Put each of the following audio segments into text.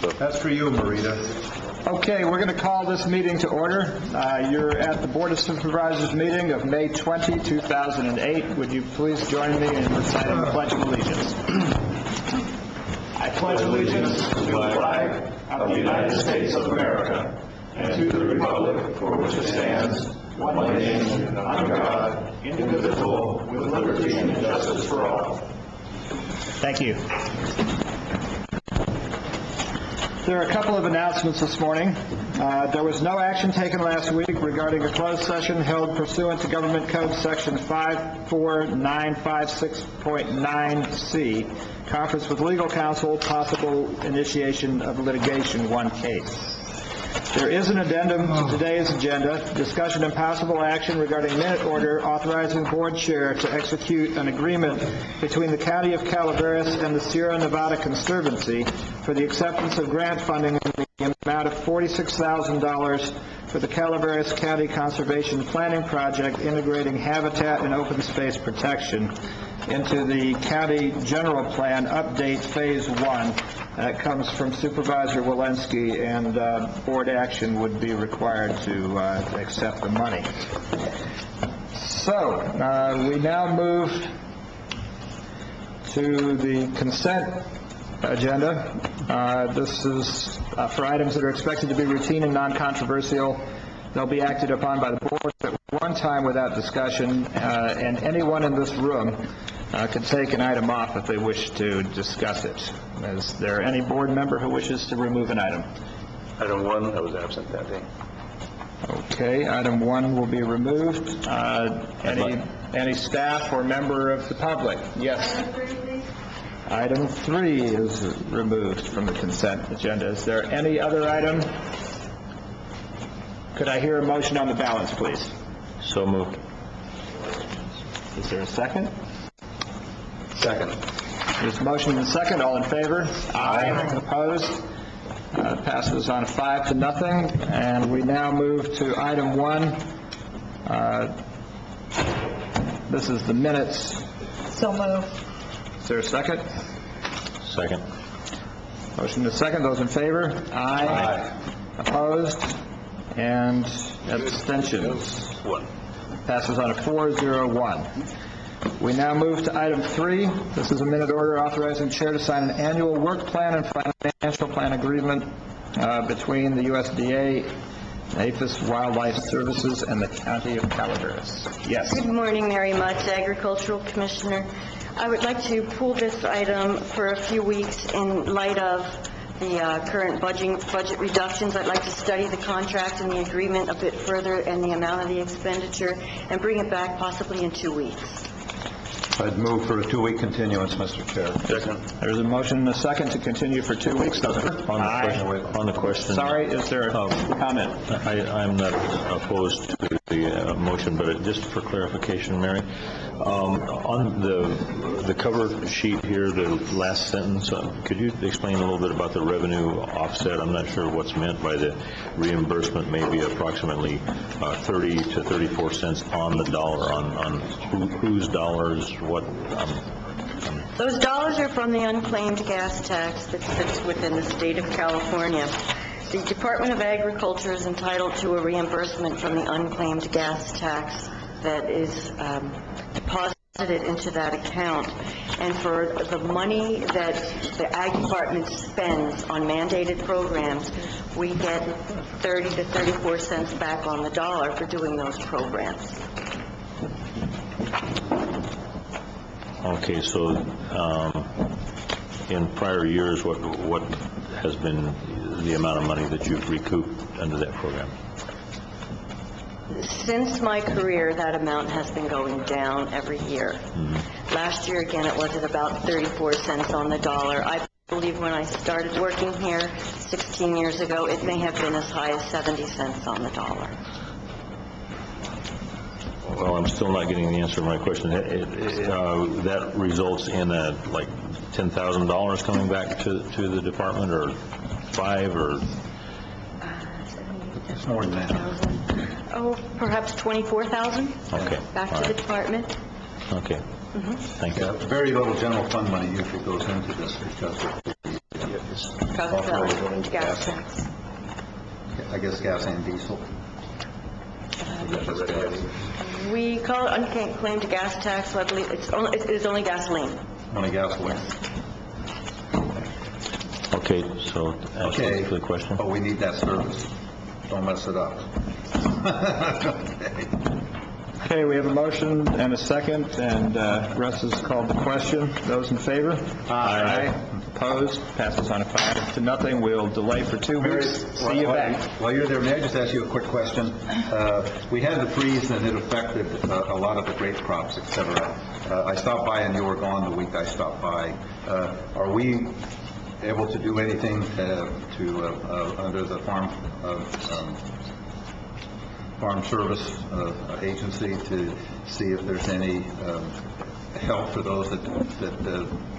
That's for you, Marita. Okay, we're going to call this meeting to order. You're at the Board of Supervisors meeting of May 20, 2008. Would you please join me in reciting the Pledge of Allegiance? I pledge allegiance to the flag of the United States of America and to the republic for which it stands, one nation, under God, indivisible, with liberty and justice for all. Thank you. There are a couple of announcements this morning. There was no action taken last week regarding a closed session held pursuant to Government Code Section 54956.9C, conference with legal counsel, possible initiation of litigation, one case. There is an addendum to today's agenda, discussion and possible action regarding minute order authorizing board chair to execute an agreement between the County of Calaveras and the Sierra Nevada Conservancy for the acceptance of grant funding in the amount of $46,000 for the Calaveras County Conservation Planning Project integrating habitat and open space protection into the County General Plan Update Phase 1. That comes from Supervisor Walensky, and board action would be required to accept the money. So, we now move to the consent agenda. This is for items that are expected to be routine and non-controversial. They'll be acted upon by the board at one time without discussion, and anyone in this room can take an item off if they wish to discuss it. Is there any board member who wishes to remove an item? Item 1, I was absent that day. Okay, item 1 will be removed. Any staff or member of the public? Yes. Item 3 is removed from the consent agenda. Is there any other item? Could I hear a motion on the balance, please? So moved. Is there a second? Second. There's a motion and a second. All in favor? Aye. Opposed? Passes on 5-0. And we now move to item 1. This is the minutes. So moved. Is there a second? Second. Motion and a second. Those in favor? Aye. Aye. Opposed? And abstentions? 1. Passes on a 4-0-1. We now move to item 3. This is a minute order authorizing chair to sign an annual work plan and financial plan agreement between the USDA, APHIS Wildlife Services, and the County of Calaveras. Yes. Good morning, Mary Mutz, Agricultural Commissioner. I would like to pull this item for a few weeks in light of the current budget reductions. I'd like to study the contract and the agreement a bit further and the amount of the expenditure and bring it back possibly in 2 weeks. I'd move for a 2-week continuance, Mr. Chair. Second. There's a motion and a second to continue for 2 weeks. On the question. Sorry, is there a comment? I'm not opposed to the motion, but just for clarification, Mary, on the cover sheet here, the last sentence, could you explain a little bit about the revenue offset? I'm not sure what's meant by the reimbursement, maybe approximately 30 to 34 cents on the dollar, on whose dollars, what? Those dollars are from the unclaimed gas tax that sits within the state of California. The Department of Agriculture is entitled to a reimbursement from the unclaimed gas tax that is deposited into that account. And for the money that the Ag Department spends on mandated programs, we get 30 to 34 cents back on the dollar for doing those programs. Okay, so in prior years, what has been the amount of money that you've recouped under that program? Since my career, that amount has been going down every year. Mm-hmm. Last year, again, it was at about 34 cents on the dollar. I believe when I started working here 16 years ago, it may have been as high as 70 cents on the dollar. Well, I'm still not getting the answer to my question. That results in like $10,000 coming back to the department, or 5, or? It's more than that. Oh, perhaps 24,000. Okay. Back to the department. Okay. Mm-hmm. Thank you. Very little general fund money usually goes into this because of Profitability gas tax. I guess gas and diesel. We call it unclaimed gas tax, so I believe it is only gasoline. Only gasoline. Okay, so Okay. answer the question. Oh, we need that service. Don't mess it up. Okay. Okay, we have a motion and a second, and Russ has called the question. Those in favor? Aye. Opposed? Passes on 5-0. We'll delay for 2 weeks. See you back. While you're there, may I just ask you a quick question? We had the freeze and it affected a lot of the grape crops, et cetera. I stopped by and you were gone the week I stopped by. Are we able to do anything under the Farm Service Agency to see if there's any help for those that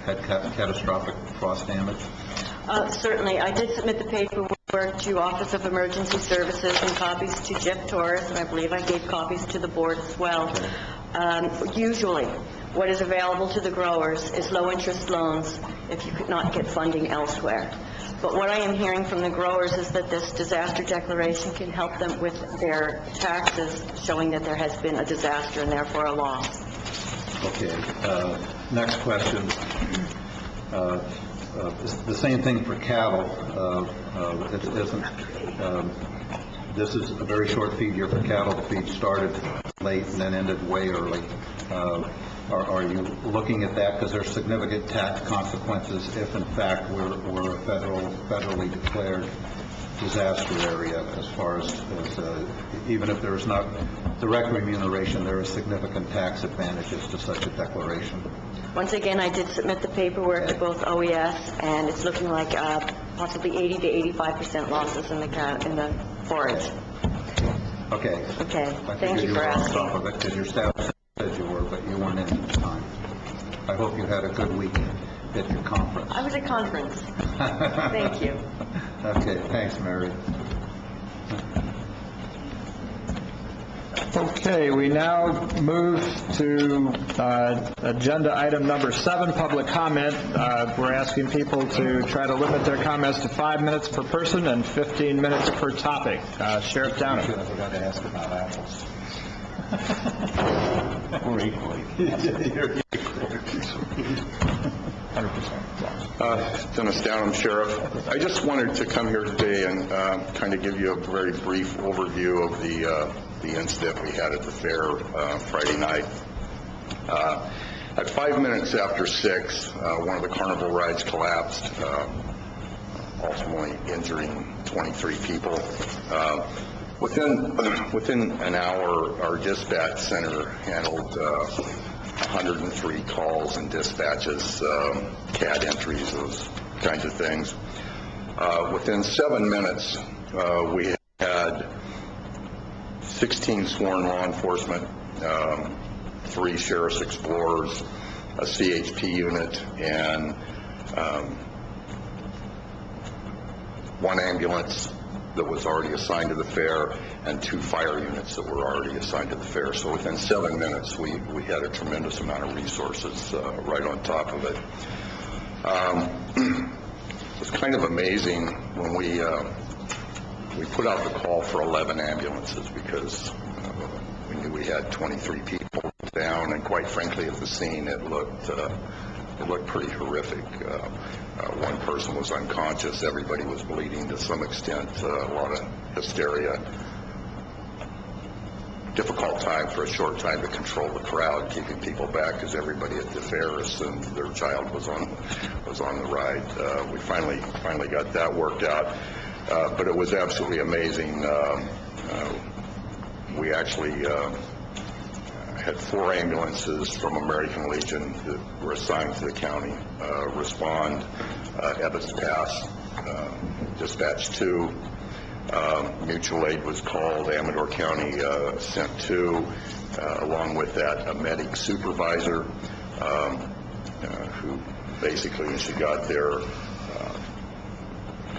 had catastrophic frost damage? Certainly. I did submit the paperwork to Office of Emergency Services and copies to Jeff Torres, and I believe I gave copies to the board as well. Usually, what is available to the growers is low-interest loans if you could not get funding elsewhere. But what I am hearing from the growers is that this disaster declaration can help them with their taxes, showing that there has been a disaster and therefore a loss. Okay. Next question. The same thing for cattle. This is a very short feed year for cattle. The feed started late and then ended way early. Are you looking at that? Because there's significant tax consequences if, in fact, we're a federally declared disaster area, as far as even if there is not direct remuneration, there are significant tax advantages to such a declaration. Once again, I did submit the paperwork to both OES, and it's looking like possibly 80 to 85% losses in the forage. Okay. Okay. Thank you for asking. On top of it, because your staff said you were, but you weren't in at the time. I hope you had a good week at your conference. I was at conference. Thank you. Okay, thanks, Mary. Okay, we now move to agenda item number 7, public comment. We're asking people to try to limit their comments to 5 minutes per person and 15 minutes per topic. Sheriff Downer. I forgot to ask about apples. We're equally. You're 100%. Dennis Downham, Sheriff. I just wanted to come here today and kind of give you a very brief overview of the incident we had at the fair Friday night. At 5 minutes after 6, one of the carnival rides collapsed, ultimately injuring 23 people. Within an hour, our dispatch center handled 103 calls and dispatches, CAD entries, those kinds of things. Within 7 minutes, we had 16 sworn law enforcement, 3 sheriff's explorers, a CHP unit, and 1 ambulance that was already assigned to the fair, and 2 fire units that were already assigned to the fair. So within 7 minutes, we had a tremendous amount of resources right on top of it. It was kind of amazing when we put out the call for 11 ambulances because we knew we had 23 people down, and quite frankly, at the scene, it looked pretty horrific. One person was unconscious. Everybody was bleeding to some extent. A lot of hysteria. Difficult time for a short time to control the crowd, keeping people back because everybody at the fair assumed their child was on the ride. We finally got that worked out, but it was absolutely amazing. We actually had 4 ambulances from American Legion that were assigned to the county respond. Ebbets Pass, dispatch 2. Mutual aid was called. Amador County sent 2. Along with that, a medic supervisor who basically, when she got there,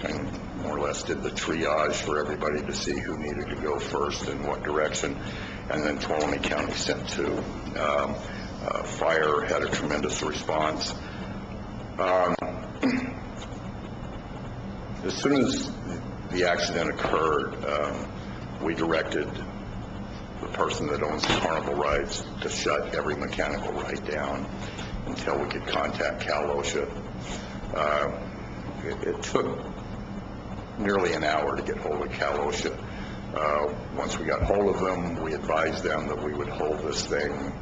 kind of more or less did the triage for everybody to see who needed to go first in what direction. And then Tuolumne County sent 2. Fire had a tremendous response. as soon as the accident occurred, we directed the person that owns the carnival rides to shut every mechanical ride down until we could contact Cal OSHA. It took nearly an hour to get hold of Cal OSHA. Once we got hold of them, we advised them that we would hold this thing,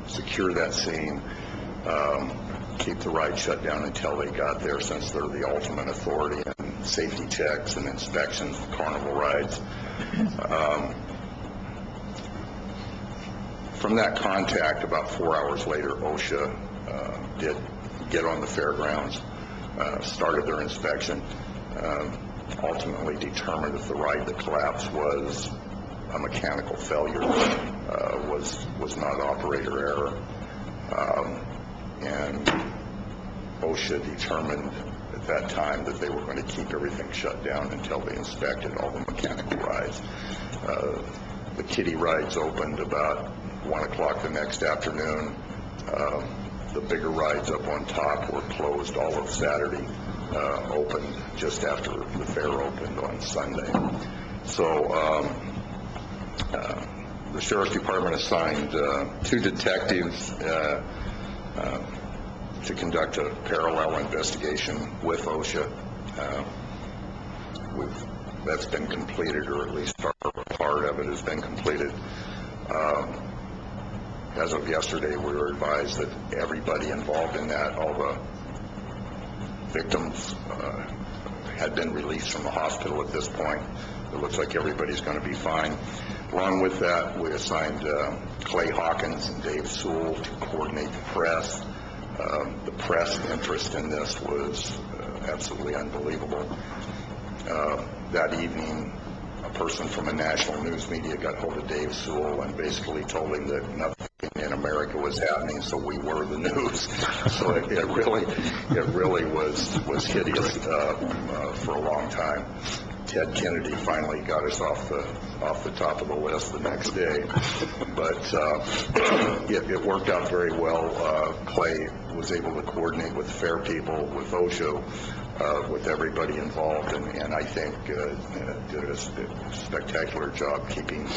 secure that scene, keep the ride shut down until they got there, since they're the ultimate authority in safety checks and inspections of carnival rides. From that contact, about 4 hours later, OSHA did get on the fairgrounds, started their inspection, ultimately determined that the ride that collapsed was a mechanical failure, was not operator error. And OSHA determined at that time that they were going to keep everything shut down until they inspected all the mechanical rides. The kiddie rides opened about 1 o'clock the next afternoon. The bigger rides up on top were closed all of Saturday, opened just after the fair opened on Sunday. So the Sheriff's Department assigned 2 detectives to conduct a parallel investigation with OSHA. That's been completed, or at least part of it has been completed. As of yesterday, we were advised that everybody involved in that, all the victims, had been released from the hospital at this point. It looks like everybody's going to be fine. Along with that, we assigned Clay Hawkins and Dave Sewell to coordinate the press. The press interest in this was absolutely unbelievable. That evening, a person from a national news media got hold of Dave Sewell and basically told him that nothing in America was happening, so we were the news. So it really was hideous for a long time. Ted Kennedy finally got us off the top of the list the next day, but it worked out very well. Clay was able to coordinate with fair people, with OSHA, with everybody involved, and I think did a spectacular job keeping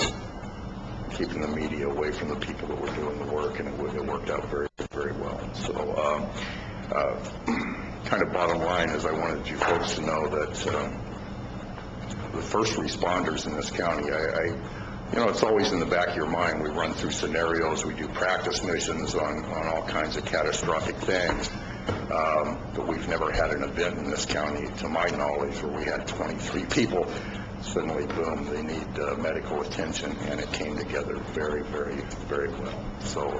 the media away from the people that were doing the work, and it worked out very, very well. So kind of bottom line is I wanted you folks to know that the first responders in this county, it's always in the back of your mind. We run through scenarios, we do practice missions on all kinds of catastrophic things, but we've never had an event in this county, to my knowledge, where we had 23 people. Suddenly, boom, they need medical attention, and it came together very, very, very well. So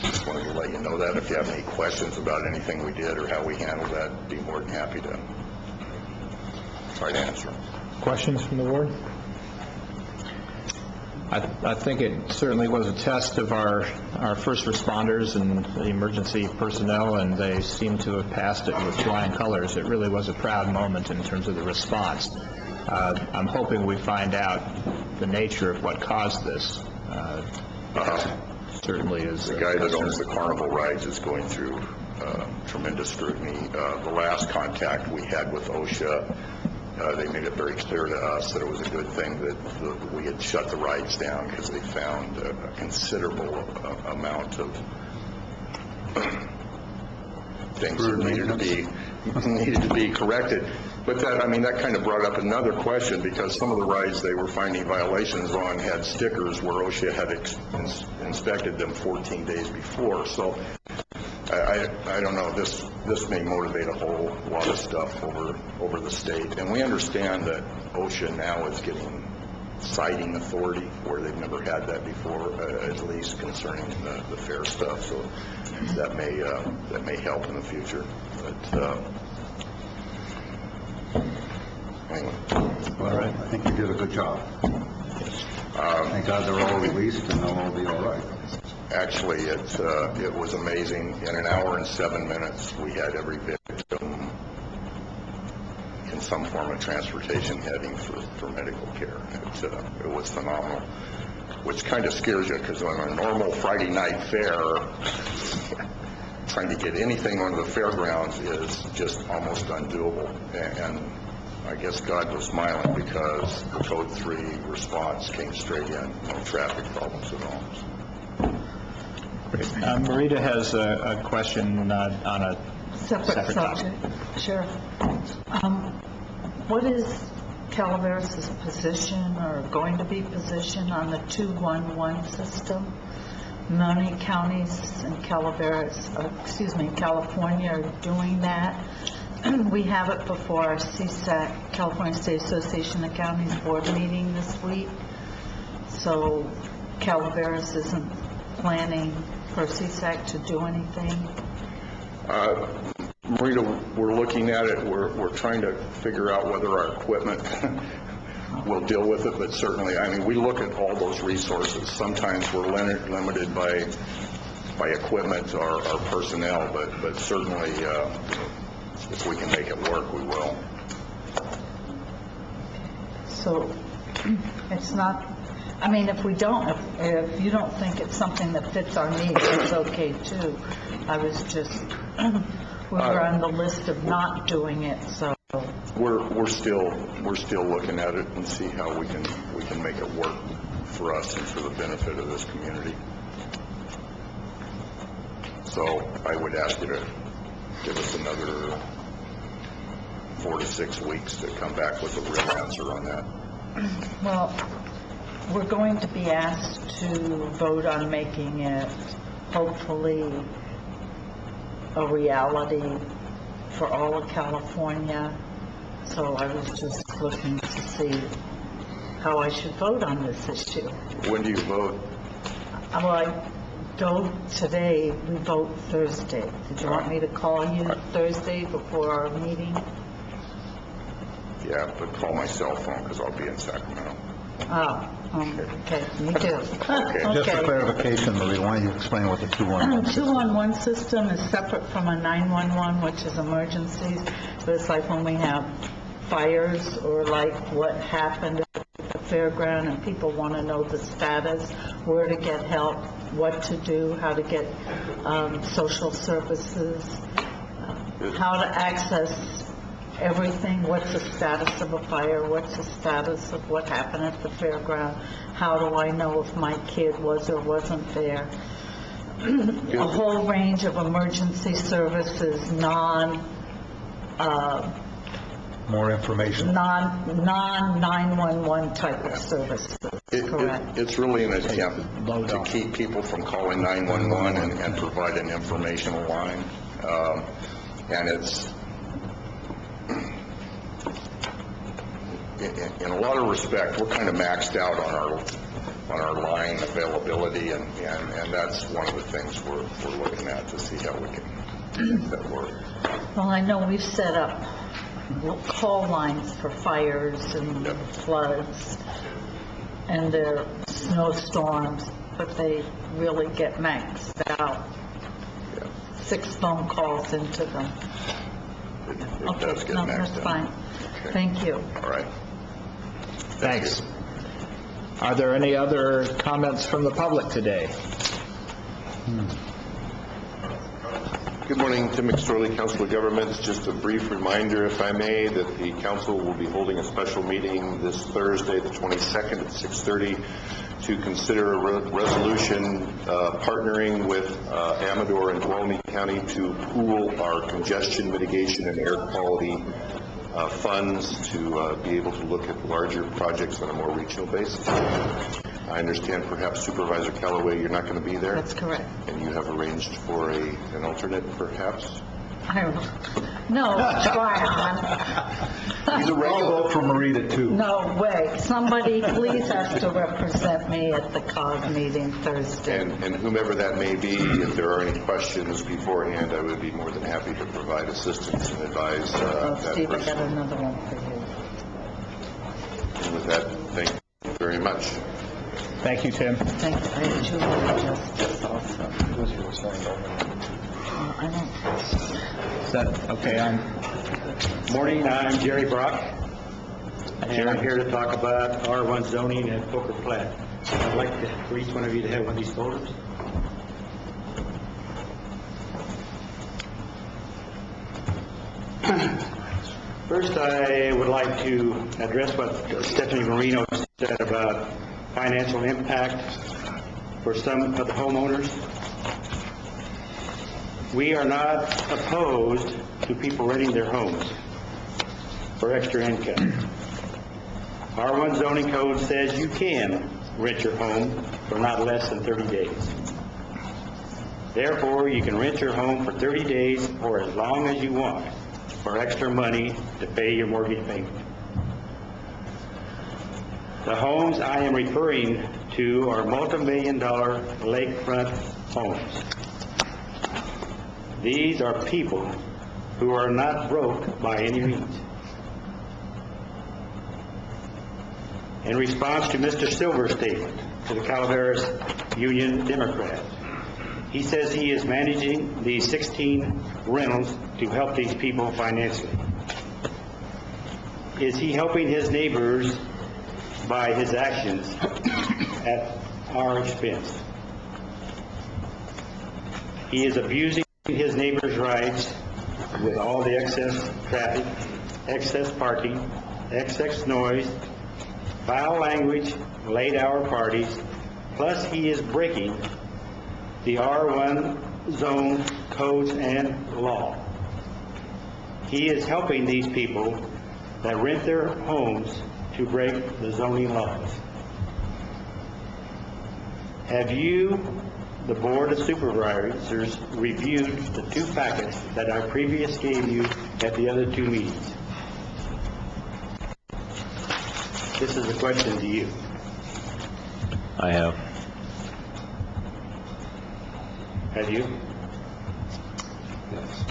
just wanted to let you know that. If you have any questions about anything we did or how we handled that, I'd be more than happy to try to answer. Questions from the board? I think it certainly was a test of our first responders and the emergency personnel, and they seem to have passed it with flying colors. It really was a proud moment in terms of the response. I'm hoping we find out the nature of what caused this. Certainly is. The guy that owns the carnival rides is going through tremendous scrutiny. The last contact we had with OSHA, they made it very clear to us that it was a good thing that we had shut the rides down, because they found a considerable amount of things that needed to be corrected. But that kind of brought up another question, because some of the rides they were finding violations on had stickers where OSHA had inspected them 14 days before. So I don't know, this may motivate a whole lot of stuff over the state. And we understand that OSHA now is getting citing authority where they've never had that before, at least concerning the fair stuff. So that may help in the future. But anyway. Well, I think you did a good job. Thank God they're all released, and they'll all be all right. Actually, it was amazing. In an hour and 7 minutes, we had every victim in some form of transportation heading for medical care. It was phenomenal, which kind of scares you, because on a normal Friday night fair, trying to get anything onto the fairgrounds is just almost undoable. And I guess God was smiling because the Code 3 response came straight in, no traffic problems at all. Marita has a question on a Separate topic. subject. Sure. What is Calaveras' position or going to be position on the 211 system? Many counties in Calaveras, California are doing that. We have it before our CSAC, California State Association of Counties board meeting this week. So Calaveras isn't planning for CSAC to do anything. Marita, we're looking at it. We're trying to figure out whether our equipment will deal with it, but certainly, I mean, we look at all those resources. Sometimes we're limited by equipment or personnel, but certainly, if we can make it work, we will. So it's not, I mean, if you don't think it's something that fits our needs, it's okay too. I was just, we were on the list of not doing it, so. We're still looking at it and see how we can make it work for us and for the benefit of this community. So I would ask you to give us another 4 to 6 weeks to come back with a real answer on that. Well, we're going to be asked to vote on making it hopefully a reality for all of California. So I was just looking to see how I should vote on this issue. When do you vote? Well, I go today, we vote Thursday. Did you want me to call you Thursday before our meeting? Yeah, but call my cell phone because I'll be in Sacramento. Oh, okay, me too. Okay. Just for clarification, Marie, why don't you explain what the 211 system is? 211 system is separate from a 911, which is emergencies. So it's like when we have fires or like what happened at the fairground and people want to know the status, where to get help, what to do, how to get social services, how to access everything, what's the status of a fire, what's the status of what happened at the fairground, how do I know if my kid was or wasn't there. A whole range of emergency services, More information. non-911 type of services, correct? It's really an attempt to keep people from calling 911 and provide an informational line. And it's, in a lot of respect, we're kind of maxed out on our line availability, and that's one of the things we're looking at to see how we can make that work. Well, I know we've set up call lines for fires and floods and their snowstorms, but they really get maxed out. 6 phone calls into them. It does get No, maxed that's out. fine. Okay. Thank you. All right. Thanks. Are there any other comments from the public today? Good morning, Tim McSorley, Council of Governments. Just a brief reminder, if I may, that the council will be holding a special meeting this Thursday, the 22nd at 6:30, to consider a resolution partnering with Amador and Tuolumne County to pool our congestion mitigation and air quality funds to be able to look at larger projects on a more regional basis. I understand perhaps Supervisor Callaway, you're not going to be there? That's correct. And you have arranged for an alternate, perhaps? No, try on. He's a regular. I'll vote for Marita, too. No way. Somebody please has to represent me at the COG meeting Thursday. And whomever that may be, if there are any questions beforehand, I would be more than happy to provide assistance and advise Oh, that Steve, I got person. another one for you. And with that, thank you very much. Thank you, Tim. Thanks. I have Julie Justice also. I don't. Is that okay on? Morning, I'm Jerry Brock, and I'm here to talk about R1 zoning and Poker Plat. I'd like for each one of you to have one of these folders. First, I would like to address what Stephanie Marino said about financial impact for some of the homeowners. We are not opposed to people renting their homes for extra income. R1 zoning code says you can rent your home for not less than 30 days. Therefore, you can rent your home for 30 days or as long as you want for extra money to pay your mortgage payment. The homes I am referring to are multi-million-dollar lakefront homes. These are people who are not broke by any means. In response to Mr. Silver's statement to the Calaveras Union Democrat, he says he is managing these 16 rentals to help these people financially. Is he helping his neighbors by his actions at our expense? He is abusing his neighbors' rights with all the excess traffic, excess parking, excess noise, foul language, late-hour parties, plus he is breaking the R1 zone codes and law. He is helping these people that rent their homes to break the zoning laws. Have you, the Board of Supervisors, reviewed the 2 packets that I previously gave you at the other 2 meetings? This is a question to you. I have. Have you? Yes.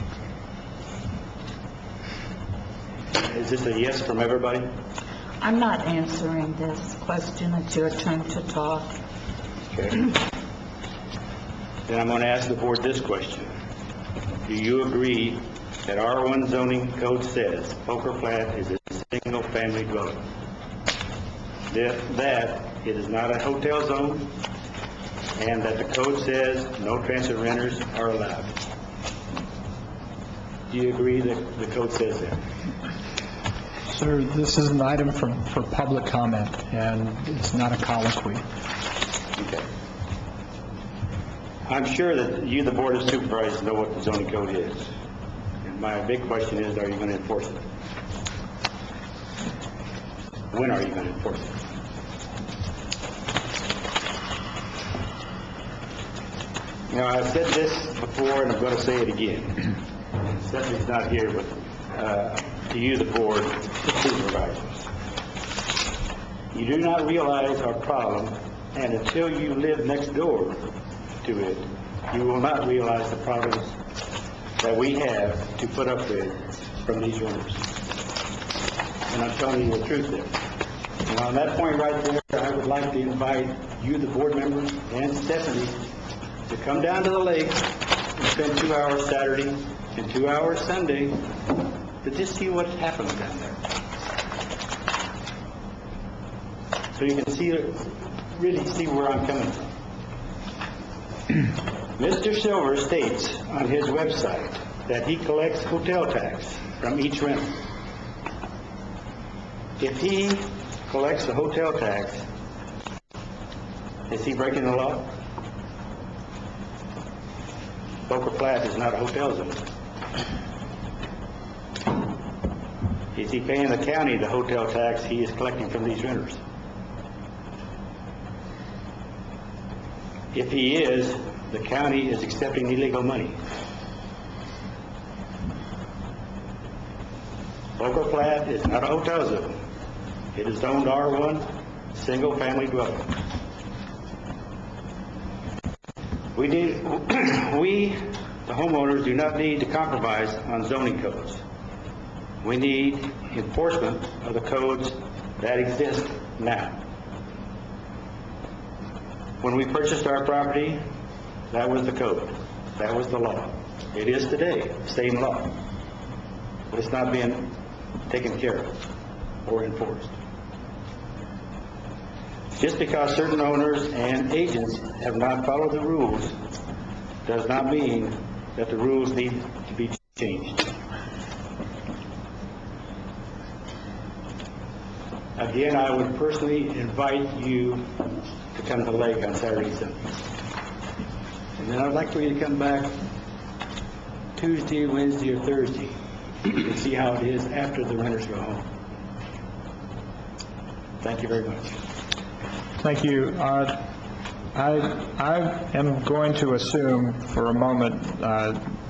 Is this a yes from everybody? I'm not answering this question. It's your turn to talk. Okay. Then I'm going to ask the board this question. Do you agree that R1 zoning code says Poker Flat is a single-family dwelling? That it is not a hotel zone, and that the code says no transient renters are allowed? Do you agree that the code says that? Sir, this is an item for public comment, and it's not a colloquy. Okay. I'm sure that you, the Board of Supervisors, know what the zoning code is. And my big question is, are you going to enforce it? When are you going to enforce it? Now, I've said this before, and I'm going to say it again. Stephanie's not here, but to you, the Board of Supervisors. You do not realize our problem, and until you live next door to it, you will not realize the problems that we have to put up with from these renters. And I'm telling you the truth there. And on that point right there, I would like to invite you, the board members, and Stephanie, to come down to the lake and spend 2 hours Saturday and 2 hours Sunday to just see what happens down there. So you can see, really see where I'm coming from. Mr. Silver states on his website that he collects hotel tax from each rental. If he collects the hotel tax, is he breaking the law? Poker Flat is not a hotel zone. Is he paying the county the hotel tax he is collecting from these renters? If he is, the county is accepting illegal money. Poker Flat is not a hotel zone. It is zoned R1, single-family dwelling. We, the homeowners, do not need to compromise on zoning codes. We need enforcement of the codes that exist now. When we purchased our property, that was the code. That was the law. It is today, same law. But it's not being taken care of or enforced. Just because certain owners and agents have not followed the rules does not mean that the rules need to be changed. Again, I would personally invite you to come to the lake on Saturday, Sunday. And then I'd like for you to come back Tuesday, Wednesday, or Thursday to see how it is after the renters go home. Thank you very much. Thank you. I am going to assume for a moment,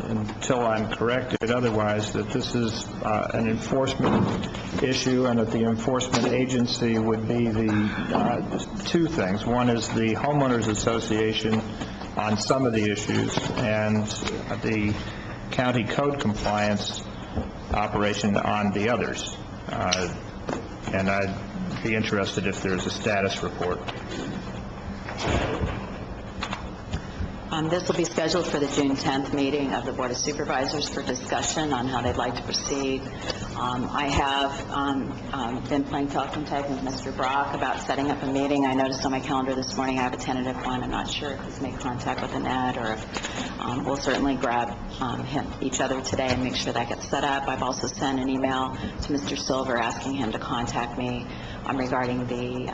until I'm corrected otherwise, that this is an enforcement issue and that the enforcement agency would be the two things. One is the homeowners association on some of the issues and the county code compliance operation on the others. And I'd be interested if there's a status report. This will be scheduled for the June 10th meeting of the Board of Supervisors for discussion on how they'd like to proceed. I have been playing telephone tag with Mr. Brock about setting up a meeting. I noticed on my calendar this morning I have a tentative one. I'm not sure if he's made contact with Annette, or if we'll certainly grab each other today and make sure that gets set up. I've also sent an email to Mr. Silver asking him to contact me regarding the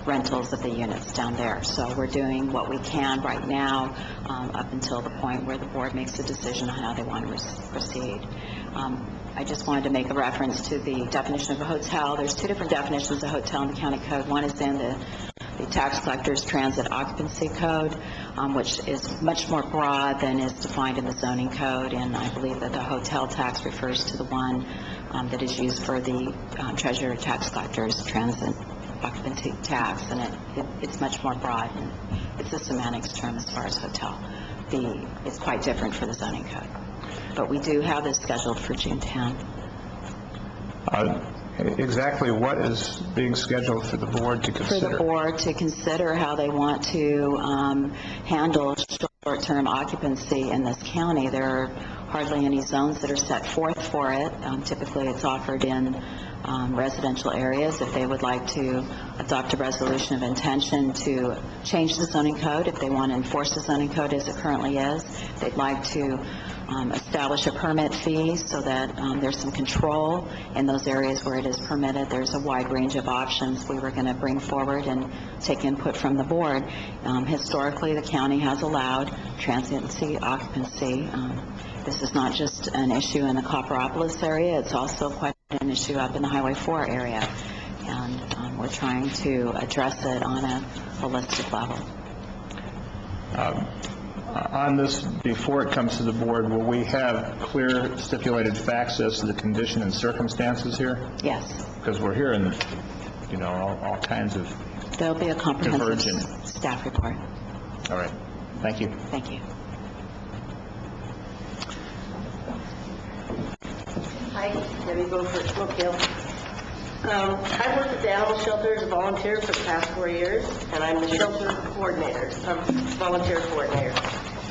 rentals of the units down there. So we're doing what we can right now up until the point where the board makes a decision on how they want to proceed. I just wanted to make a reference to the definition of a hotel. There's two different definitions of hotel in the county code. One is in the tax collector's transit occupancy code, which is much more broad than is defined in the zoning code, and I believe that the hotel tax refers to the one that is used for the treasurer tax collector's transit occupancy tax, and it's much more broad, and it's a semantics term as far as hotel. It's quite different for the zoning code. But we do have this scheduled for June 10th. Exactly what is being scheduled for the board to consider? For the board to consider how they want to handle short-term occupancy in this county. There are hardly any zones that are set forth for it. Typically, it's offered in residential areas. If they would like to adopt a resolution of intention to change the zoning code, if they want to enforce the zoning code as it currently is, they'd like to establish a permit fee so that there's some control in those areas where it is permitted. There's a wide range of options we were going to bring forward and take input from the board. Historically, the county has allowed transiency occupancy. This is not just an issue in the Copperopolis area, it's also quite an issue up in the Highway 4 area, and we're trying to address it on a holistic level. On this, before it comes to the board, will we have clear stipulated facts as to the condition and circumstances here? Yes. Because we're hearing, all kinds of There'll be a comprehensive divergent staff report. All right. Thank you. Thank you. Hi, Debbie Beaufort, Smoke Hill. I've worked at the animal shelter as a volunteer for the past 4 years, and I'm the shelter coordinator, volunteer coordinator.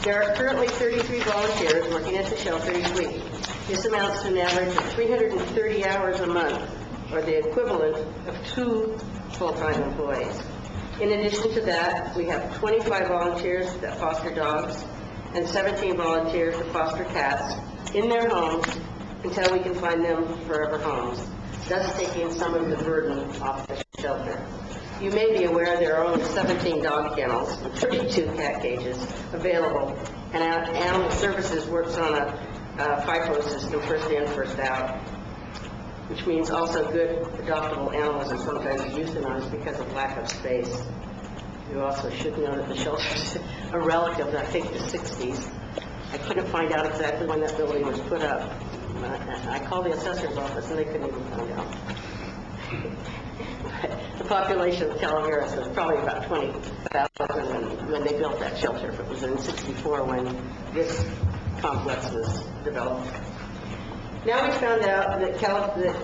There are currently 33 volunteers working at the shelter each week. This amounts to an average of 330 hours a month, or the equivalent of 2 full-time employees. In addition to that, we have 25 volunteers that foster dogs and 17 volunteers that foster cats in their homes until we can find them forever homes, thus taking some of the burden off the shelter. You may be aware there are only 17 dog kennels and 32 cat cages available, and Animal Services works on a FIFO system, first in, first out, which means also good adoptable animals are sometimes euthanized because of lack of space. You also should know that the shelter is a relic of, I think, the 60s. I couldn't find out exactly when that building was put up. I called the assessor's office and they couldn't even find out. The population of Calaveras was probably about 20,000 when they built that shelter. It was in '64 when this complex was developed. Now we found out that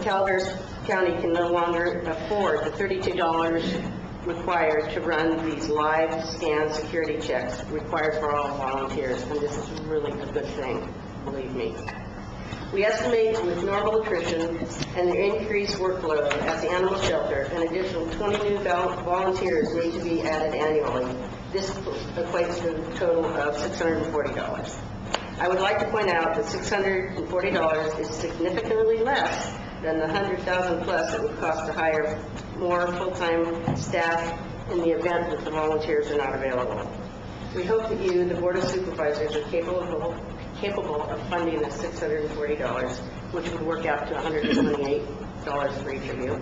Calaveras County can no longer afford the $32 required to run these live scan security checks required for all volunteers, and this is really a good thing, believe me. We estimate with normal attrition and the increased workload at the animal shelter, an additional 20 new volunteers need to be added annually. This equates to a total of $640. I would like to point out that $640 is significantly less than the 100,000 plus it would cost to hire more full-time staff in the event that the volunteers are not available. We hope that you, the Board of Supervisors, are capable of funding the $640, which would work out to $128 for each of you,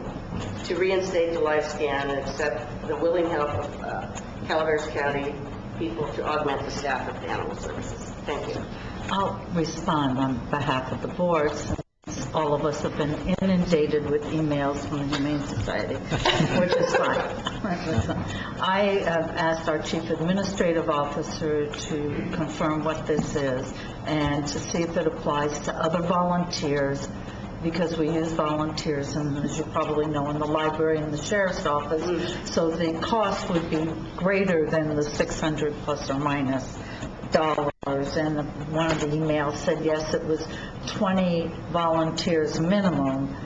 to reinstate the live scan and accept the willing help of Calaveras County people to augment the staff of Animal Services. Thank you. I'll respond on behalf of the board, since all of us have been inundated with emails from the Humane Society, which is fine. I asked our Chief Administrative Officer to confirm what this is and to see if it applies to other volunteers, because we use volunteers, and as you probably know, in the library and the sheriff's office, so the cost would be greater than the $600 plus or minus dollars. And one of the emails said, yes, it was 20 volunteers minimum,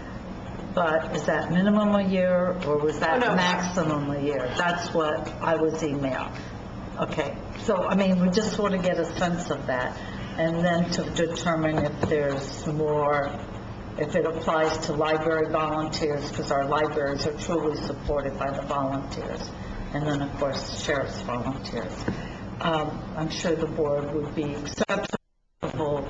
but is that minimum a year, or was that maximum a year? That's what I was emailed. Okay, so, I mean, we just want to get a sense of that, and then to determine if there's more, if it applies to library volunteers, because our libraries are truly supported by the volunteers, and then, of course, sheriff's volunteers. I'm sure the board would be acceptable.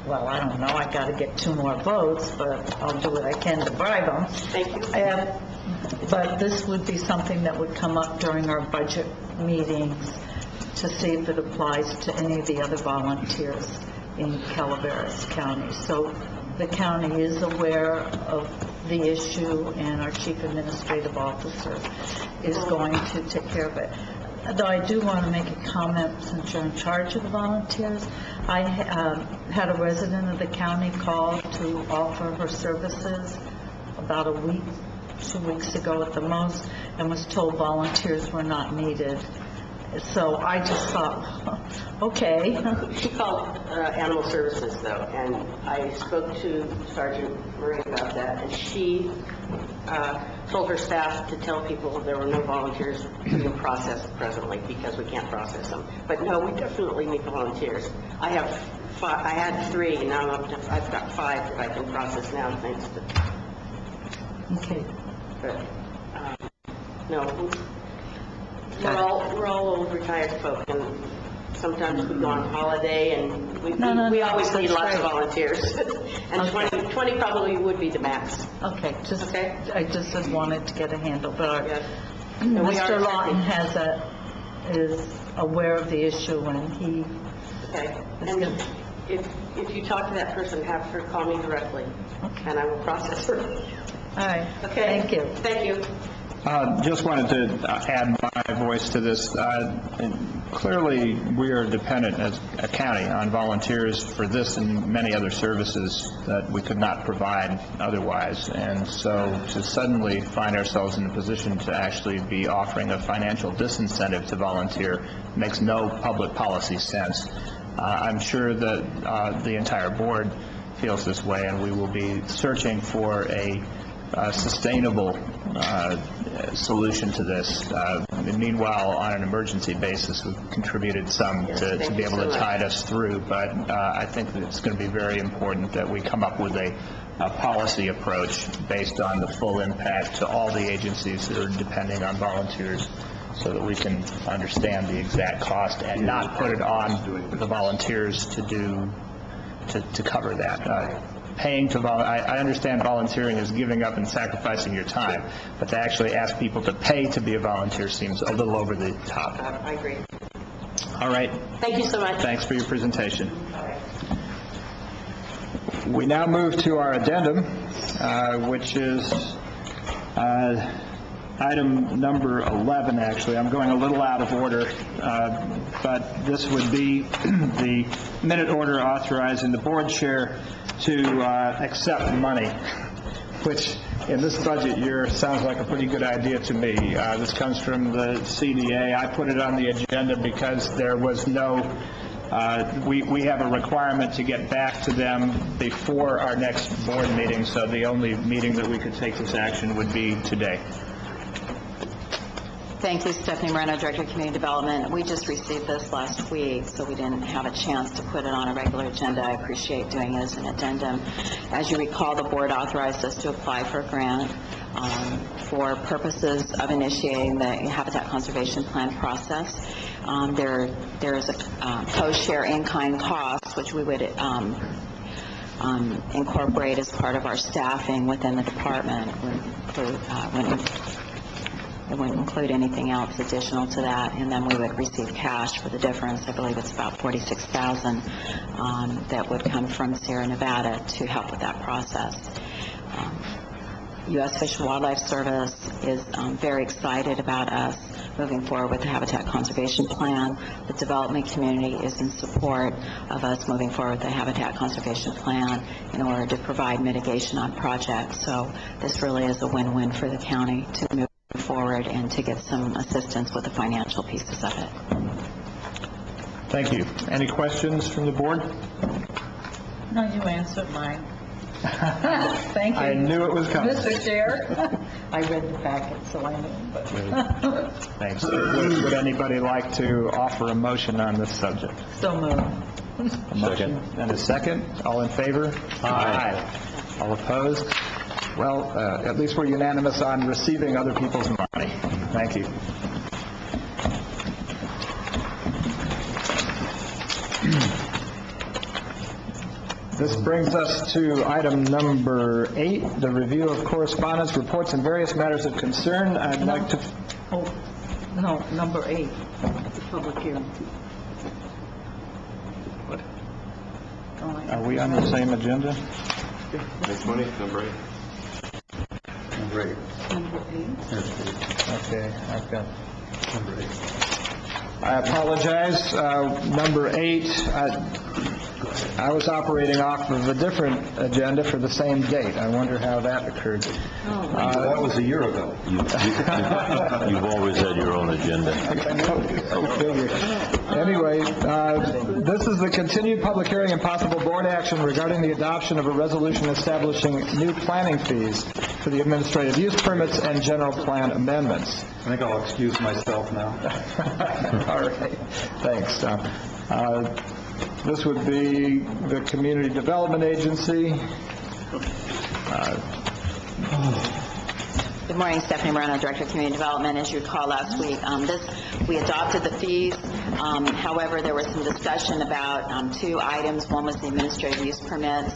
Well, I don't know, I got to get 2 more votes, but I'll do what I can to bribe them. Thank you. But this would be something that would come up during our budget meetings to see if it applies to any of the other volunteers in Calaveras County. So the county is aware of the issue, and our Chief Administrative Officer is going to take care of it. Though I do want to make a comment, since you're in charge of the volunteers. I had a resident of the county call to offer her services about a week, 2 weeks ago at the most, and was told volunteers were not needed. So I just thought, okay. She called Animal Services, though, and I spoke to Sergeant Marie about that, and she told her staff to tell people there were no volunteers being processed presently because we can't process them. But no, we definitely need volunteers. I had 3, and now I've got 5 that I can process now, thanks to. Okay. But no, we're all old retired folk, and sometimes we go on holiday, and we always need lots of volunteers. And Okay. 20 probably would be the max. Okay, Okay. I just wanted to get a handle, but Yeah. No, we Mr. are Lawton is aware of the issue, and he, Okay. And if you talk to that person, have her call me directly, and I will process her. all right, Okay? thank you. Thank you. Just wanted to add my voice to this. Clearly, we are dependent as a county on volunteers for this and many other services that we could not provide otherwise. And so to suddenly find ourselves in a position to actually be offering a financial disincentive to volunteer makes no public policy sense. I'm sure that the entire board feels this way, and we will be searching for a sustainable solution to this. Meanwhile, on an emergency basis, we've contributed some to be able to tide us through, but I think that it's going to be very important that we come up with a policy approach based on the full impact to all the agencies that are depending on volunteers, so that we can understand the exact cost and not put it on the volunteers to cover that. Paying to I understand volunteering is giving up and sacrificing your time, but to actually ask people to pay to be a volunteer seems a little over the top. I agree. All right. Thank you so much. Thanks for your presentation. We now move to our addendum, which is item number 11, actually. I'm going a little out of order, but this would be the minute order authorizing the board chair to accept money, which in this budget year sounds like a pretty good idea to me. This comes from the CDA. I put it on the agenda because there was no, we have a requirement to get back to them before our next board meeting, so the only meeting that we could take this action would be today. Thank you, Stephanie Moreno, Director of Community Development. We just received this last week, so we didn't have a chance to put it on a regular agenda. I appreciate doing it as an addendum. As you recall, the board authorized us to apply for a grant for purposes of initiating the Habitat Conservation Plan process. There is a co-share in-kind cost, which we would incorporate as part of our staffing within the department. It wouldn't include anything else additional to that, and then we would receive cash for the difference. I believe it's about $46,000 that would come from Sierra Nevada to help with that process. U.S. Fish and Wildlife Service is very excited about us moving forward with the Habitat Conservation Plan. The development community is in support of us moving forward with the Habitat Conservation Plan in order to provide mitigation on projects. So this really is a win-win for the county to move forward and to get some assistance with the financial pieces of it. Thank you. Any questions from the board? No, you answered mine. Thank you. I knew it was coming. Mr. Chair, I read the packet, so I knew. But Thanks. Would anybody like to offer a motion on this subject? so moved. A motion and a second. All in favor? Aye. All opposed? Well, at least we're unanimous on receiving other people's money. Thank you. This brings us to item number 8, the review of correspondence, reports, and various matters of concern. I'd like to... Oh, no, number 8, the public hearing. Are we on the same agenda? Next Monday, number 8. Number 8. Number 8? Okay, I've got... Number 8. I apologize. Number 8, I was operating off of a different agenda for the same date. I wonder how that occurred. That was a year ago. You've always had your own agenda. Anyway, this is the continued public hearing and possible board action regarding the adoption of a resolution establishing new planning fees for the administrative use permits and general plan amendments. I think I'll excuse myself now. All right. Thanks, Tom. This would be the Community Development Agency. Good morning, Stephanie Moreno, Director of Community Development. As you recall last week, we adopted the fees. However, there was some discussion about 2 items. One was the administrative use permits.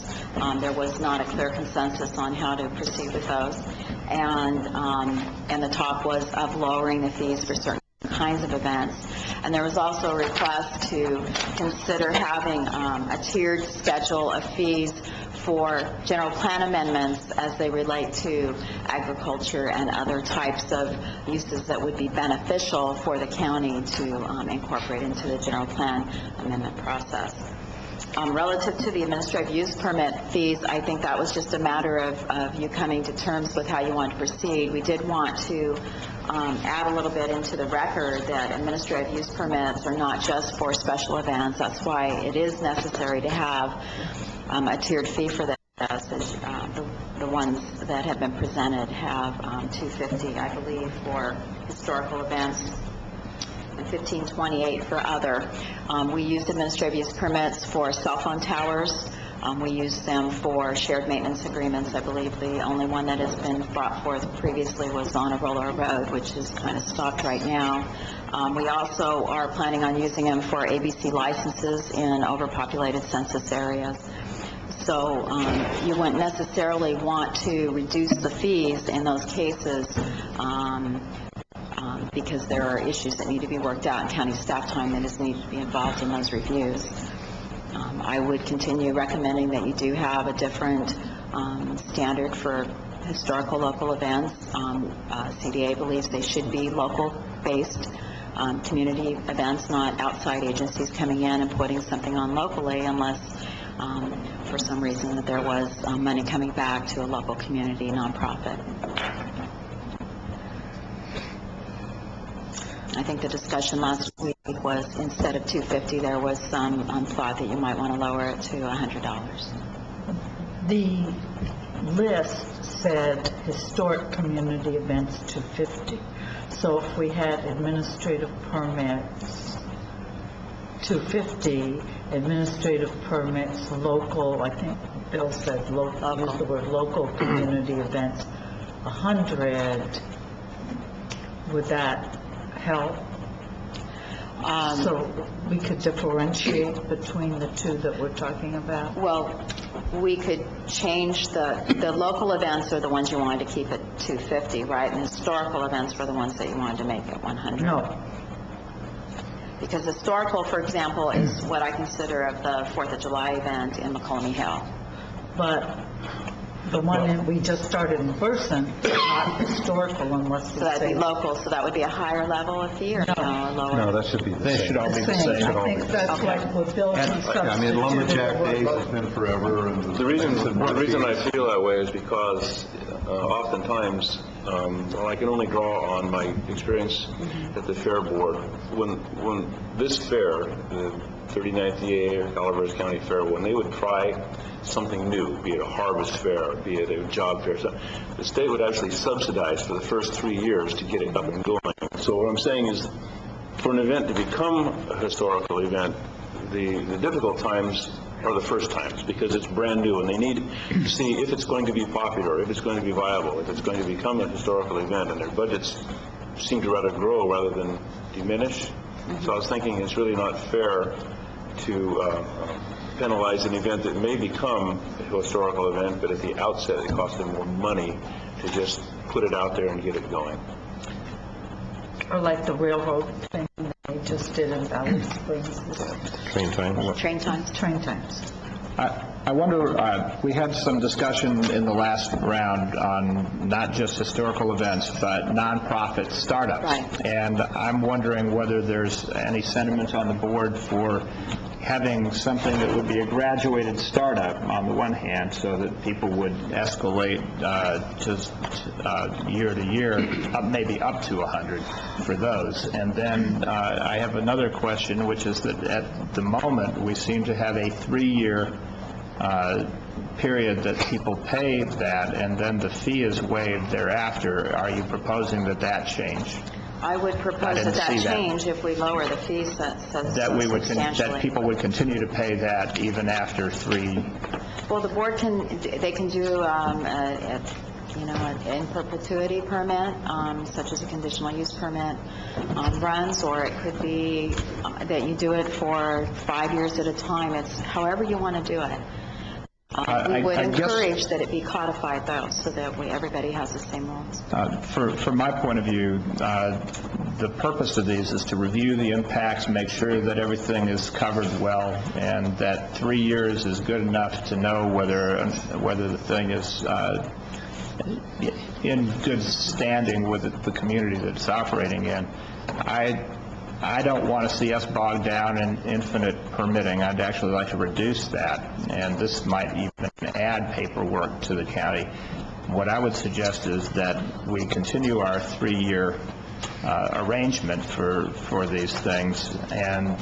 There was not a clear consensus on how to proceed with those. And the talk was of lowering the fees for certain kinds of events. And there was also a request to consider having a tiered schedule of fees for general plan amendments as they relate to agriculture and other types of uses that would be beneficial for the county to incorporate into the general plan amendment process. Relative to the administrative use permit fees, I think that was just a matter of you coming to terms with how you want to proceed. We did want to add a little bit into the record that administrative use permits are not just for special events. That's why it is necessary to have a tiered fee for that. The ones that have been presented have $250, I believe, for historical events, and $15.28 for other. We used administrative use permits for cell phone towers. We used them for shared maintenance agreements. I believe the only one that has been brought forth previously was on Aurora Road, which is kind of stopped right now. We also are planning on using them for ABC licenses in overpopulated census areas. So you wouldn't necessarily want to reduce the fees in those cases because there are issues that need to be worked out, and county staff time that is needed to be involved in those reviews. I would continue recommending that you do have a different standard for historical local events. CDA believes they should be local-based community events, not outside agencies coming in and putting something on locally unless for some reason that there was money coming back to a local community nonprofit. I think the discussion last week was instead of $250, there was some thought that you might want to lower it to $100. The list said historic community events $250. So if we had administrative permits, 250, administrative permits, local, I think Bill said local, used the word local community events, 100, would that help? So we could differentiate between the two that we're talking about? Well, we could change the local events are the ones you wanted to keep at 250, right? And historical events were the ones that you wanted to make at 100. No. Because historical, for example, is what I consider of the 4th of July event in McColmy Hill. But the one that we just started in person is not historical unless So we that'd say... be local, so that would be a higher level of fee or no, lower? No, that should be the same. They should all be the Same. same. I think that's Okay. like what Bill substituted. I mean, Lumberjack the word Days has local. been forever, and... The reason I feel that way is because oftentimes, well, I can only draw on my experience at the Fair Board. When this fair, the 39th EA or Calaveras County Fair, when they would try something new, be it a harvest fair, be it a job fair, so the state would actually subsidize for the first 3 years to get it up and going. So what I'm saying is, for an event to become a historical event, the difficult times are the first times, because it's brand new, and they need to see if it's going to be popular, if it's going to be viable, if it's going to become a historical event, and their budgets seem to rather grow rather than diminish. So I was thinking it's really not fair to penalize an event that may become a historical event, but at the outset it costs them more money to just put it out there and get it going. Or like the railroad thing they just did in Valley Springs. Train time? Train times? Train times. I wonder, we had some discussion in the last round on not just historical events, but nonprofit startups. Right. And I'm wondering whether there's any sentiment on the board for having something that would be a graduated startup on the one hand, so that people would escalate just year to year, maybe up to 100 for those. And then I have another question, which is that at the moment, we seem to have a 3-year period that people pay that, and then the fee is waived thereafter. Are you proposing that change? I would propose didn't that see that. change if we lower the fees That we would, that people would continue to pay that even after 3? Well, the board they can do an in perpetuity permit, such as a conditional use permit, runs, or it could be that you do it for 5 years at a time. It's however you want to do it. We would I guess- encourage that it be codified, though, so that everybody has the same rules. From my point of view, the purpose of these is to review the impacts, make sure that everything is covered well, and that 3 years is good enough to know whether the thing is in good standing with the community that it's operating in. I don't want to see us bogged down in infinite permitting. I'd actually like to reduce that, and this might even add paperwork to the county. What I would suggest is that we continue our 3-year arrangement for these things, and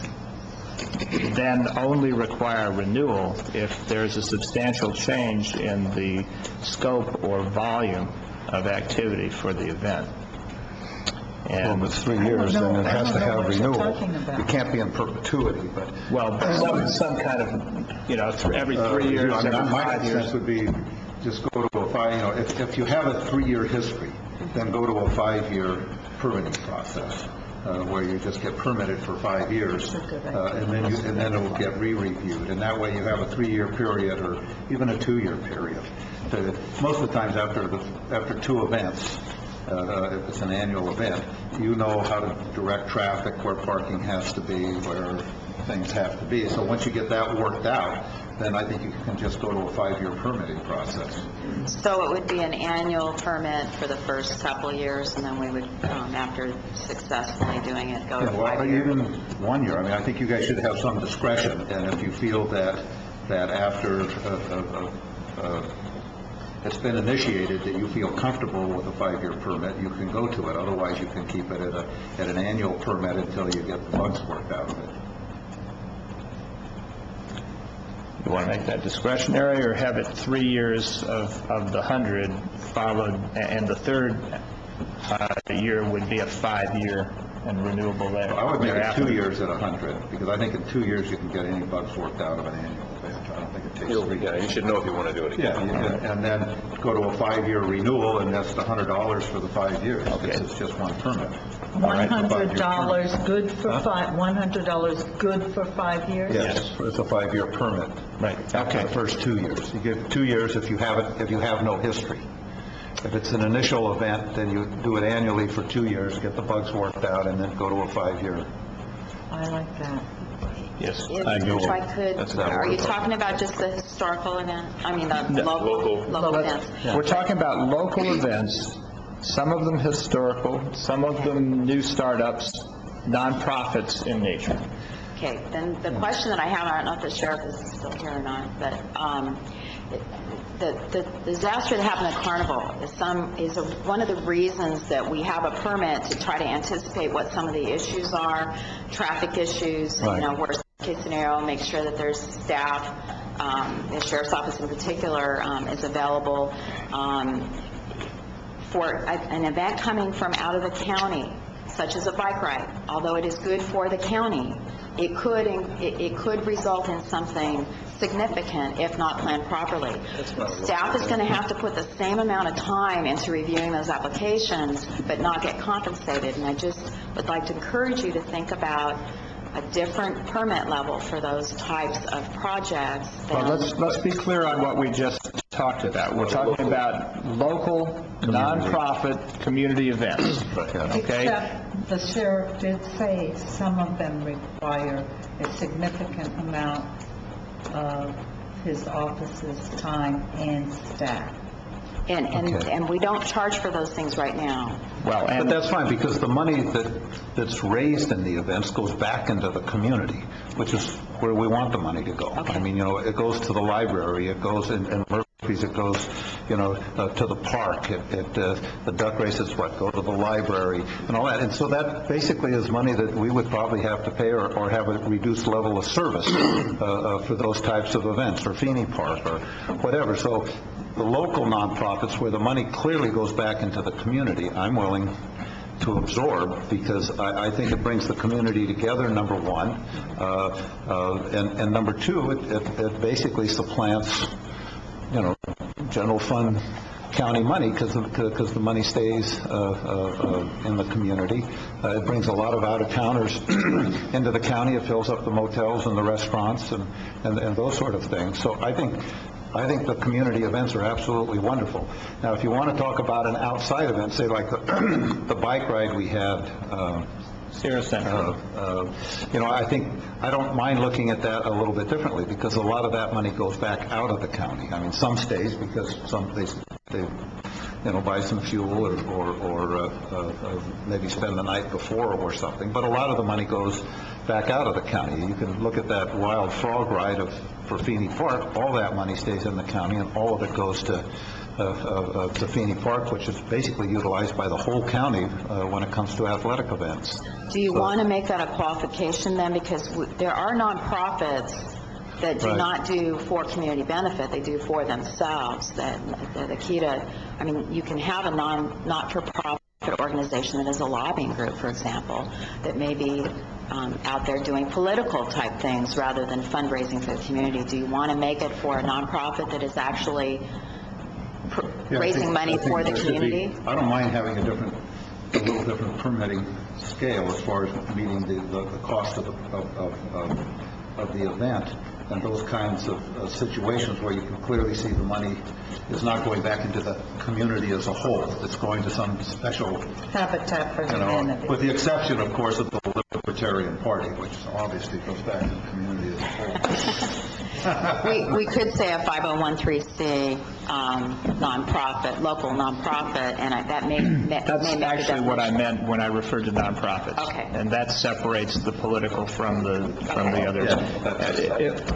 then only require renewal if there's a substantial change in the scope or volume of activity for the event. Well, And if it's 3 years, then it has to have what you're renewal. talking about. It can't be in perpetuity, but... well, some kind of, every 3 years, I mean, every my 5 years. sense would be just go to a 5, if you have a 3-year history, then go to a 5-year permitting process, where you just get permitted for 5 years, and then it will get re-reviewed. And that way you have a 3-year period or even a 2-year period. Most of the times after 2 events, if it's an annual event, you know how to direct traffic, where parking has to be, where things have to be. So once you get that worked out, then I think you can just go to a 5-year permitting process. So it would be an annual permit for the first couple of years, and then we would, after successfully doing it, go to Yeah, well, 5 years. even 1 year. I mean, I think you guys should have some discretion, and if you feel that after it's been initiated, that you feel comfortable with a 5-year permit, you can go to it. Otherwise, you can keep it at an annual permit until you get the bugs worked out of it. You want to make that discretionary, or have it 3 years of the 100 followed, and the third year would be a 5-year and renewable there. I would make it thereafter. 2 years at 100, because I think in 2 years you can get any bugs worked out of an annual event. I don't think it takes 3 years. Yeah, you should know if you want to do it again. Yeah, and then go to a 5-year renewal, and that's the $100 for the 5 years. It's just one permit. $100 good for $100 good for 5 years? Yes, it's a 5-year permit. Right. Okay. The first 2 years. You get 2 years if you have no history. If it's an initial event, then you do it annually for 2 years, get the bugs worked out, and then go to a 5-year. I like that. Yes. If I could, are you talking about just the historical event? I mean, the local events? We're talking about local events, some of them historical, some of them new startups, nonprofits in nature. Okay, then the question that I have, I don't know if the sheriff is still here or not, but the disaster that happened at Carnival is one of the reasons that we have a permit to try to anticipate what some of the issues are, traffic issues, worst case scenario, make sure that there's staff, the sheriff's office in particular is available for an event coming from out of the county, such as a bike ride. Although it is good for the county, it could result in something significant if not planned properly. Staff is going to have to put the same amount of time into reviewing those applications but not get compensated, and I just would like to encourage you to think about a different permit level for those types of projects. Well, let's be clear on what we just talked about. We're talking about local, nonprofit community events. Okay? Except the sheriff did say some of them require a significant amount of his office's time and staff. And we don't charge for those things right now. Well, But that's fine, because the money that's raised in the events goes back into the community, which is where we want the money to go. Okay. I mean, it goes to the library, it goes in Murphy's, it goes, to the park, the duck races, go to the library, and all that. And so that basically is money that we would probably have to pay or have a reduced level of service for those types of events, or Feeney Park, or whatever. So the local nonprofits, where the money clearly goes back into the community, I'm willing to absorb, because I think it brings the community together, number one, and number two, it basically supplants, general fund county money, because the money stays in the community. It brings a lot of out-of-towners into the county. It fills up the motels and the restaurants and those sort of things. So I think the community events are absolutely wonderful. Now, if you want to talk about an outside event, say like the bike ride we had, Sierra Central. I don't mind looking at that a little bit differently, because a lot of that money goes back out of the county. I mean, some stays because they buy some fuel or maybe spend the night before or something. But a lot of the money goes back out of the county. You can look at that wild frog ride for Feeney Park. All that money stays in the county, and all of it goes to Feeney Park, which is basically utilized by the whole county when it comes to athletic events. Do you want to make that a qualification then? Because there are nonprofits that do not do for community benefit, they do for themselves. The key to, you can have a not-for-profit organization that is a lobbying group, for example, that may be out there doing political type things rather than fundraising for the community. Do you want to make it for a nonprofit that is actually raising money for the community? I don't mind having a little different permitting scale as far as meeting the cost of the event, and those kinds of situations where you can clearly see the money is not going back into the community as a whole. It's going to some special Habitat for Humanity. with the exception, of course, of the Libertarian Party, which obviously goes back to the community as a whole. We could say a 501(c)(3) nonprofit, local nonprofit, and that may make That's a actually what I difference. meant when I referred to nonprofits. Okay. And that separates the political from the other.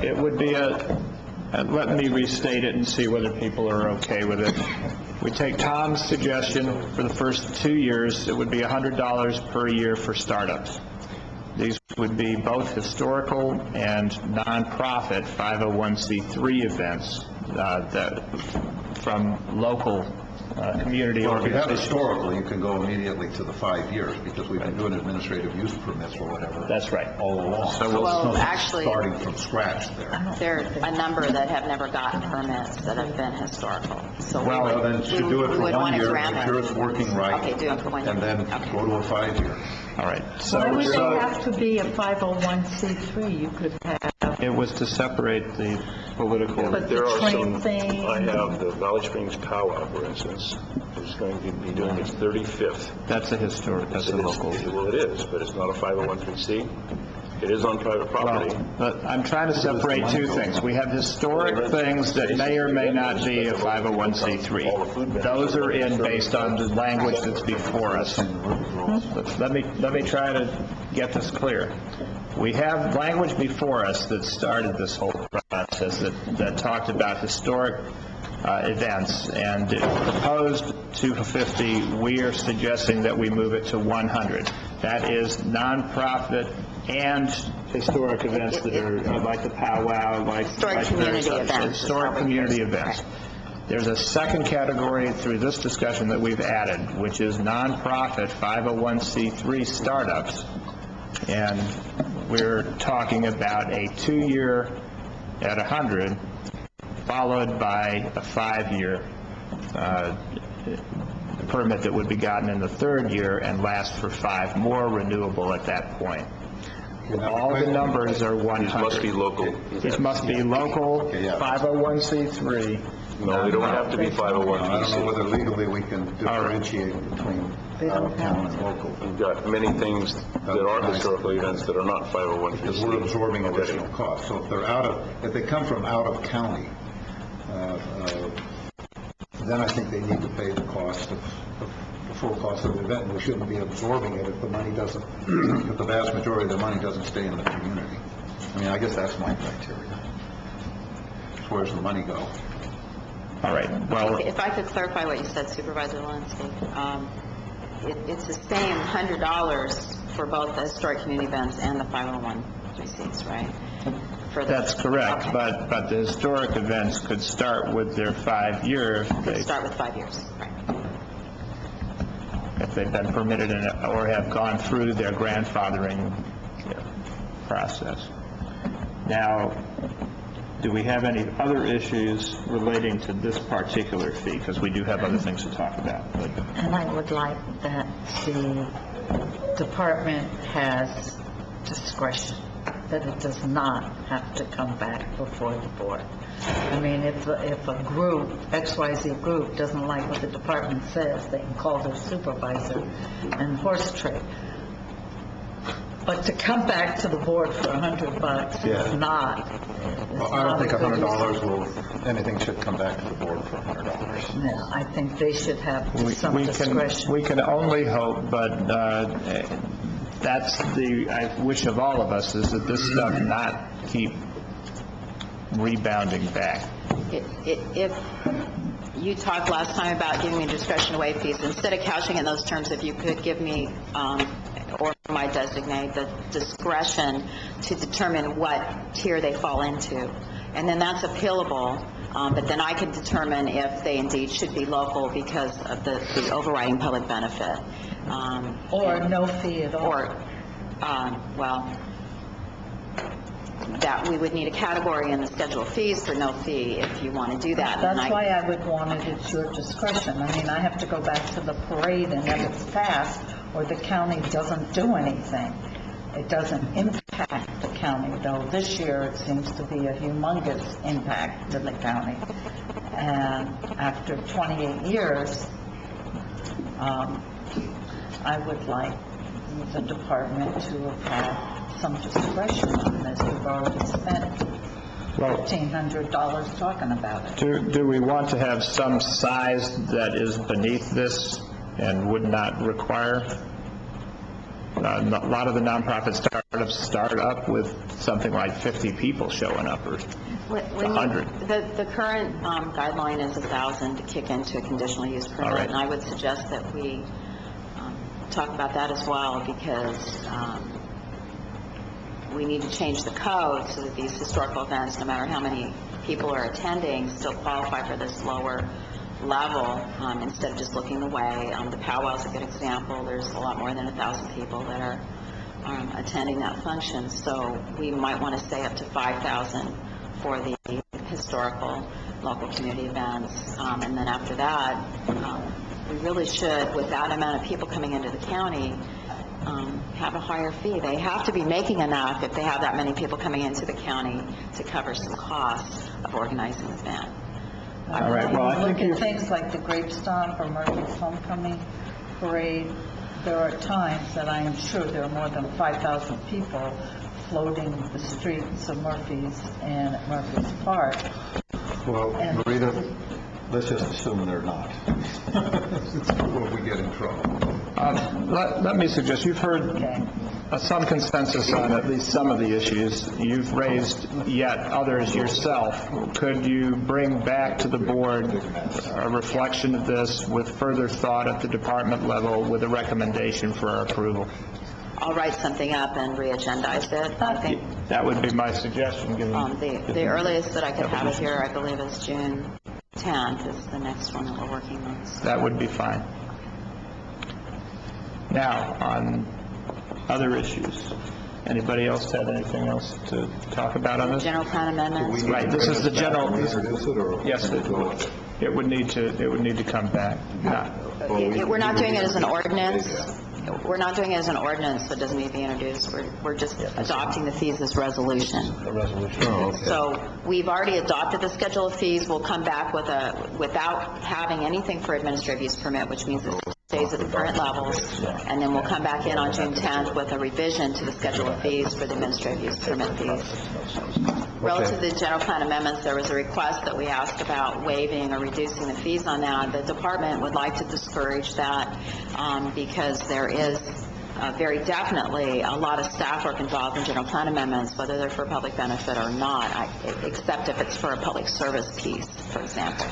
It would be let me restate it and see whether people are okay with it. We take Tom's suggestion for the first 2 years, it would be $100 per year for startups. These would be both historical and nonprofit 501c3 events from local community Well, if you have organizations. historical, you can go immediately to the 5 years, because we've been doing administrative use permits or whatever. That's right. All along. So we'll- Well, It's not actually- starting from scratch there. There are a number that have never gotten permits that have been historical. So we Well, would- then we should do it would for 1 want to year, grant make it. sure it's working right. Okay, do it for 1 year. And then Okay. go to a 5-year. All right. So Why would so they have to be a 501c3? You could have, it was to separate the political. But There the are train some, thing- I have the Valley Springs Powwow, for instance, is going to be doing its 35th. That's a historic, that's a local. Well, it is, but it's not a 501c. It is on private property. Well, but I'm trying to separate two things. We have historic things that may or may not be a 501c3. Those are in based on the language that's before us. But let me try to get this clear. We have language before us that started this whole process that talked about historic events, and it proposed 250. We are suggesting that we move it to 100. That is nonprofit and historic events that are like the powwow, like Historic like community various others. events is Historic how we community use it. events. There's a second category through this discussion that we've added, which is nonprofit 501c3 startups. And we're talking about a 2-year at 100, followed by a 5-year permit that would be gotten in the 3rd year and last for 5 more, renewable at that point. All the numbers are 100. These must be local. These must be local, 501c3. No, they don't have to be I don't know 501c. whether legally we can differentiate between out-of-town and local. We've got many things that are historical events that are not 501c. Because we're absorbing additional costs. So if they're if they come from out of county, then I think they need to pay the cost of the full cost of the event, and we shouldn't be absorbing it if the money doesn't, if the vast majority of the money doesn't stay in the community. I mean, I guess that's my criteria. Where's the money go? All right, well, If I could clarify what you said, Supervisor Linsky, it's the same $100 for both the historic community events and the 501c3s, right? that's correct, Okay. but the historic events could start with their 5 years. Could start with 5 years, right? If they've been permitted or have gone through their grandfathering process. Now, do we have any other issues relating to this particular fee? Because we do have other things to talk about. But and I would like that the department has discretion, that it does not have to come back before the board. I mean, if a group, XYZ group, doesn't like what the department says, they can call their supervisor and horse trade. But to come back to the board for $100 is not. Well, I don't think $100 anything should come back to the board for $100. No, I think they should have some we discretion. we can only hope, but that's the wish of all of us, is that this stuff not keep rebounding back. If you talked last time about giving me discretion to waive fees, instead of couching in those terms, if you could give me, or my designate, the discretion to determine what tier they fall into. And then that's appealable, but then I can determine if they indeed should be local because of the overriding public benefit. Or no fee at all. Or, well, that we would need a category in the schedule of fees for no fee if you want to do that. And That's I- why I would want it at your discretion. I mean, I have to go back to the parade and if it's passed, or the county doesn't do anything. It doesn't impact the county, though this year it seems to be a humongous impact to the county. And after 28 years, I would like the department to have had some discretion on this. We've already spent $1,500 talking about it. Do we want to have some size that is beneath this and would not require? A lot of the nonprofit startups start up with something like 50 people showing up, or When you- 100. The current guideline is 1,000 to kick into a conditional use All permit, right. and I would suggest that we talk about that as well, because we need to change the code so that these historical events, no matter how many people are attending, still qualify for this lower level, instead of just looking away. The powwow's a good example. There's a lot more than 1,000 people that are attending that function, so we might want to say up to 5,000 for the historical local community events, and then after that, we really should, with that amount of people coming into the county, have a higher fee. They have to be making enough if they have that many people coming into the county to cover some costs of organizing an event. All right, well, I think Look you... at things like the Grape Stomp or Murphy's Homecoming Parade. There are times that I am sure there are more than 5,000 people floating the streets of Murphy's and at Murphy's Park. Well, And- Marita, let's just assume they're not. Before we get in trouble. Let me suggest, you've heard some consensus on at least some of the issues. You've raised yet others yourself. Could you bring back to the board a reflection of this with further thought at the department level with a recommendation for our approval? I'll write something up and re-agendize it. I think That would be my suggestion, given... the earliest that I could have it here, I believe, is June 10th is the next one that we're working on. That would be fine. Now, on other issues, anybody else have anything else to talk about on this? General plan amendments. Right, this is the general... Introduce it, or? Yes, it would need to come back. We're not doing it as an ordinance. We're not doing it as an ordinance, so it doesn't need to be introduced. We're just adopting the fees as resolution. A resolution. So we've already adopted the schedule of fees. We'll come back without having anything for administrative use permit, which means it stays at the current levels, and then we'll come back in on June 10th with a revision to the schedule of fees for the administrative use permit fees. Relative to the general plan amendments, there was a request that we asked about waiving or reducing the fees on that. The department would like to discourage that because there is very definitely a lot of staff work involved in general plan amendments, whether they're for public benefit or not, except if it's for a public service piece, for example.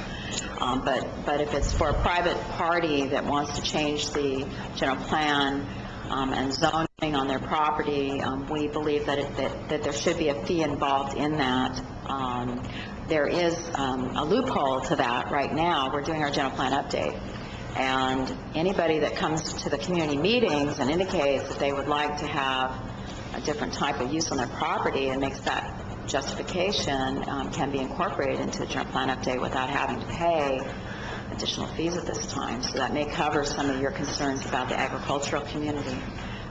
But if it's for a private party that wants to change the general plan and zoning on their property, we believe that there should be a fee involved in that. There is a loophole to that right now. We're doing our general plan update. And anybody that comes to the community meetings and indicates that they would like to have a different type of use on their property and makes that justification can be incorporated into the general plan update without having to pay additional fees at this time. So that may cover some of your concerns about the agricultural community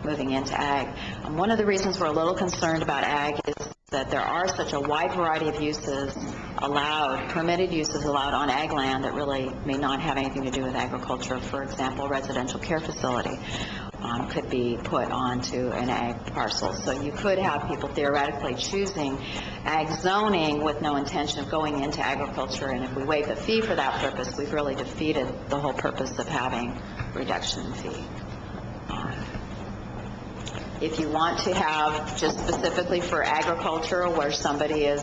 moving into ag. One of the reasons we're a little concerned about ag is that there are such a wide variety of uses allowed, permitted uses allowed on ag land that really may not have anything to do with agriculture. For example, residential care facility could be put onto an ag parcel. So you could have people theoretically choosing ag zoning with no intention of going into agriculture, and if we waive the fee for that purpose, we've really defeated the whole purpose of having reduction in fee. If you want to have just specifically for agriculture where somebody is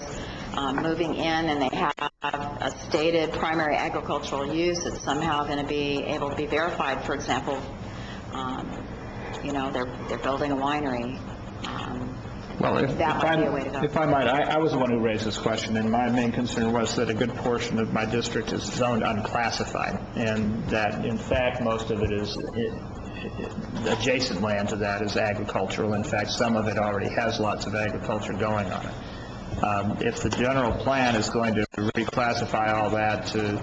moving in and they have a stated primary agricultural use, it's somehow going to be able to be verified. For example, they're building a winery. Well, That might be a way to go. if I might, I was the one who raised this question, and my main concern was that a good portion of my district is zoned unclassified, and that, in fact, most of it is adjacent land to that is agricultural. In fact, some of it already has lots of agriculture going on it. If the general plan is going to reclassify all that to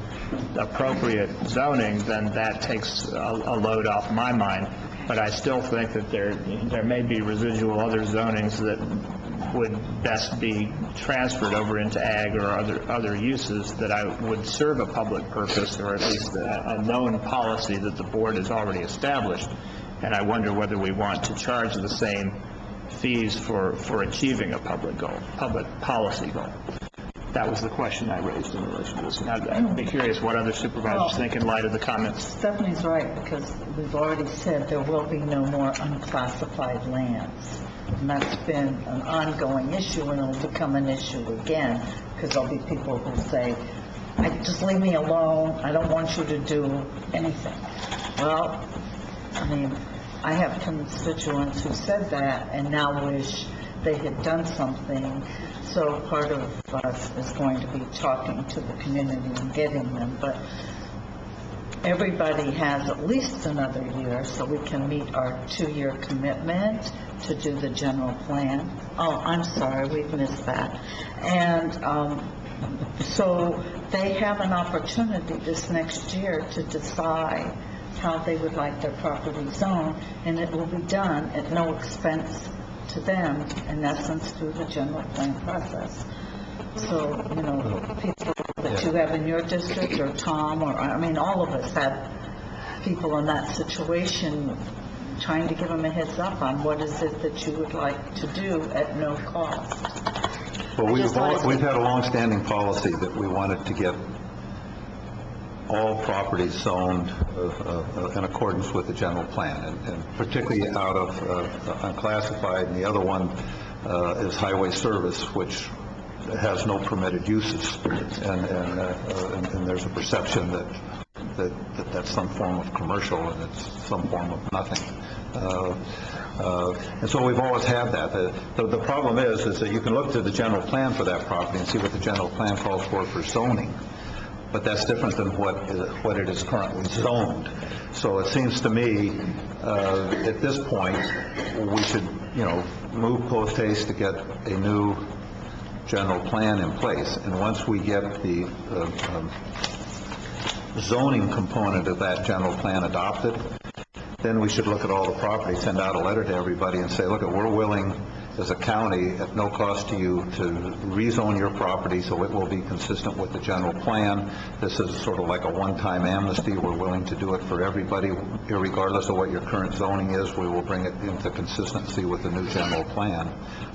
appropriate zoning, then that takes a load off my mind. But I still think that there may be residual other zonings that would best be transferred over into ag or other uses that I would serve a public purpose, or at least a known policy that the board has already established. And I wonder whether we want to charge the same fees for achieving a public goal, public policy goal. That was the question I raised in relation to this. And I'd be curious what other supervisors think in light of the comments. Stephanie's right, because we've already said there will be no more unclassified lands. And that's been an ongoing issue, and it'll become an issue again, because there'll be people who say, just leave me alone, I don't want you to do anything. Well, I mean, I have constituents who said that and now wish they had done something. So part of us is going to be talking to the community and getting them. But everybody has at least another year so we can meet our 2-year commitment to do the general plan. Oh, I'm sorry, we've missed that. And so they have an opportunity this next year to decide how they would like their property zoned, and it will be done at no expense to them, in essence, through the general plan process. So, you know, people that you have in your district, or Tom, or, I mean, all of us have people in that situation, trying to give them a heads up on what is it that you would like to do at no cost. Well, we've had a long-standing policy that we wanted to get all properties zoned in accordance with the general plan, and particularly out of unclassified, and the other one is highway service, which has no permitted uses, and there's a perception that that's some form of commercial and it's some form of nothing. And so we've always had that. The problem is that you can look to the general plan for that property and see what the general plan calls for zoning, but that's different than what it is currently zoned. So it seems to me, at this point, we should, move post haste to get a new general plan in place. And once we get the zoning component of that general plan adopted, then we should look at all the properties, send out a letter to everybody and say, look, we're willing as a county at no cost to you to rezone your property so it will be consistent with the general plan. This is sort of like a one-time amnesty. We're willing to do it for everybody, regardless of what your current zoning is. We will bring it into consistency with the new general plan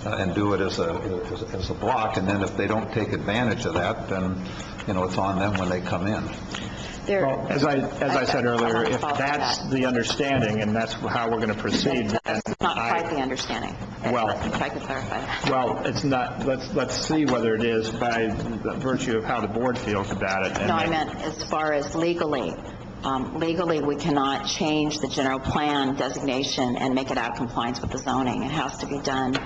and do it as a block. And then if they don't take advantage of that, then, it's on them when they come in. Well, as I said earlier, if that's the understanding and that's how we're going to proceed, then That's not quite the understanding. Well, If I could clarify that. well, it's not, let's see whether it is by the virtue of how the board feels about it. And No, I then- meant as far as legally. Legally, we cannot change the general plan designation and make it out of compliance with the zoning. It has to be done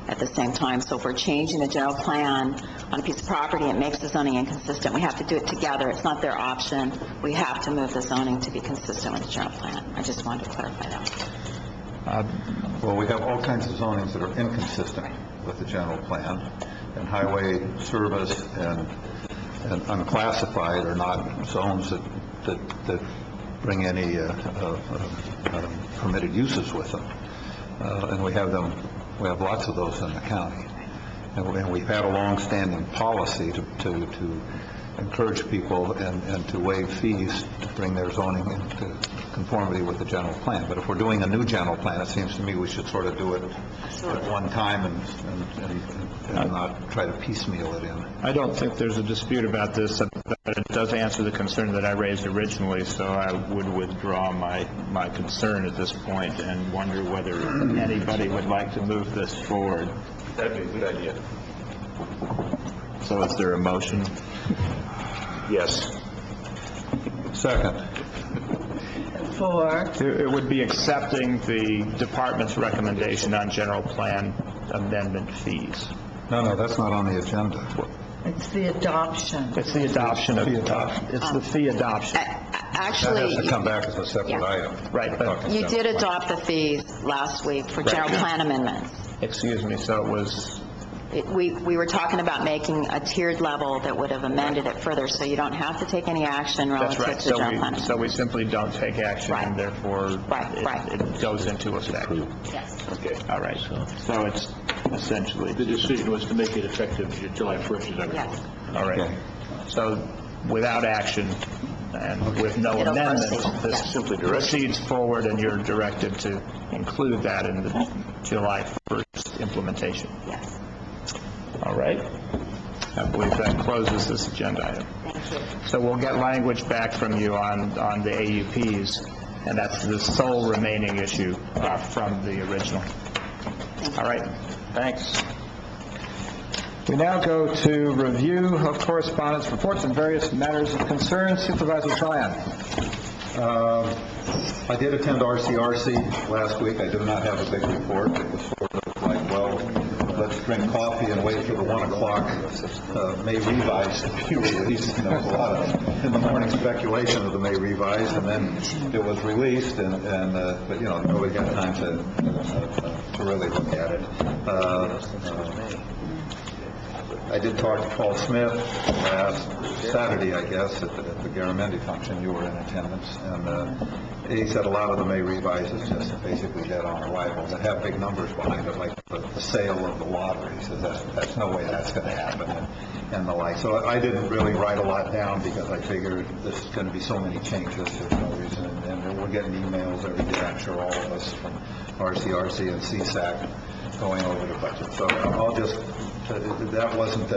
at the same time. So if we're changing the general plan on a piece of property, it makes the zoning inconsistent. We have to do it together. It's not their option. We have to move the zoning to be consistent with the general plan. I just wanted to clarify that. Well, we have all kinds of zonings that are inconsistent with the general plan, and highway service and unclassified are not zones that bring any permitted uses with them. And we have lots of those in the county. And we've had a long-standing policy to encourage people and to waive fees to bring their zoning into conformity with the general plan. But if we're doing a new general plan, it seems to me we should sort of do it at one time and not try to piecemeal it in. I don't think there's a dispute about this, but it does answer the concern that I raised originally, so I would withdraw my concern at this point and wonder whether anybody would like to move this forward. That'd be a good idea. So is there a motion? Yes. Second. For, It would be accepting the department's recommendation on general plan amendment fees. No, that's not on the agenda. it's the adoption. It's the adoption of, it's the fee adoption. That Actually, has to come back as a separate Yeah. item. Right, but, you did adopt the fees last week for general plan amendments. excuse me, so it was, We were talking about making a tiered level that would have amended it further, so you don't have to take any action that's relative right. to the general plan So amendment. we simply don't take action, and Right. therefore Right. it goes into effect. Yes. Okay. All right, so it's essentially, The decision was to make it effective July 1st, is that right? Yes. all right. Okay. So without action and with no It'll amendment, proceed, this yes. Simply direction. proceeds forward, and you're directed to include that in the July 1st implementation. Yes. All right? I believe that closes this agenda item. Thank you. So we'll get language back from you on the AUPs, and that's the sole remaining issue from the original. All right, thanks. We now go to review of correspondence, reports, and various matters of concern. Supervisor Tryon. I did attend RCRC last week. I do not have a big report. It was sort of like, well, let's drink coffee and wait for the 1 o'clock May revise to be released. There was a lot of in the morning speculation of the May revise, and then it was released, but nobody got time to really look at it. I did talk to Paul Smith last Saturday, I guess, at the Garamendi function. You were in attendance, and he said a lot of the May revise is just basically dead on arrival. That have big numbers behind it, like the sale of the lottery. He says that's no way that's going to happen, and the like. So I didn't really write a lot down because I figured there's going to be so many changes. There's no reason, and we're getting emails every day. I'm sure all of us from RCRC and CSAC going over the budget. So I'll just. That wasn't,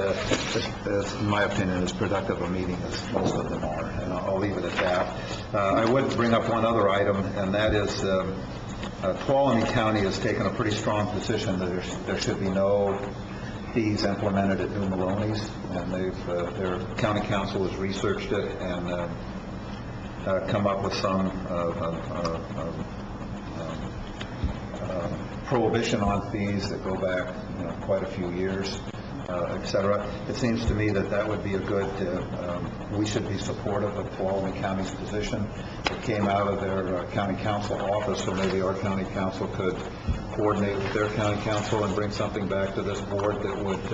in my opinion, as productive a meeting as most of them are, and I'll leave it at that. I would bring up one other item, and that is Tuolumne County has taken a pretty strong position that there should be no fees implemented at New Maloney's, and their county council has researched it and come up with some prohibition on fees that go back quite a few years, etc. It seems to me that would be a good, we should be supportive of Tuolumne County's position. It came out of their county council office, so maybe our county council could coordinate with their county council and bring something back to this board that would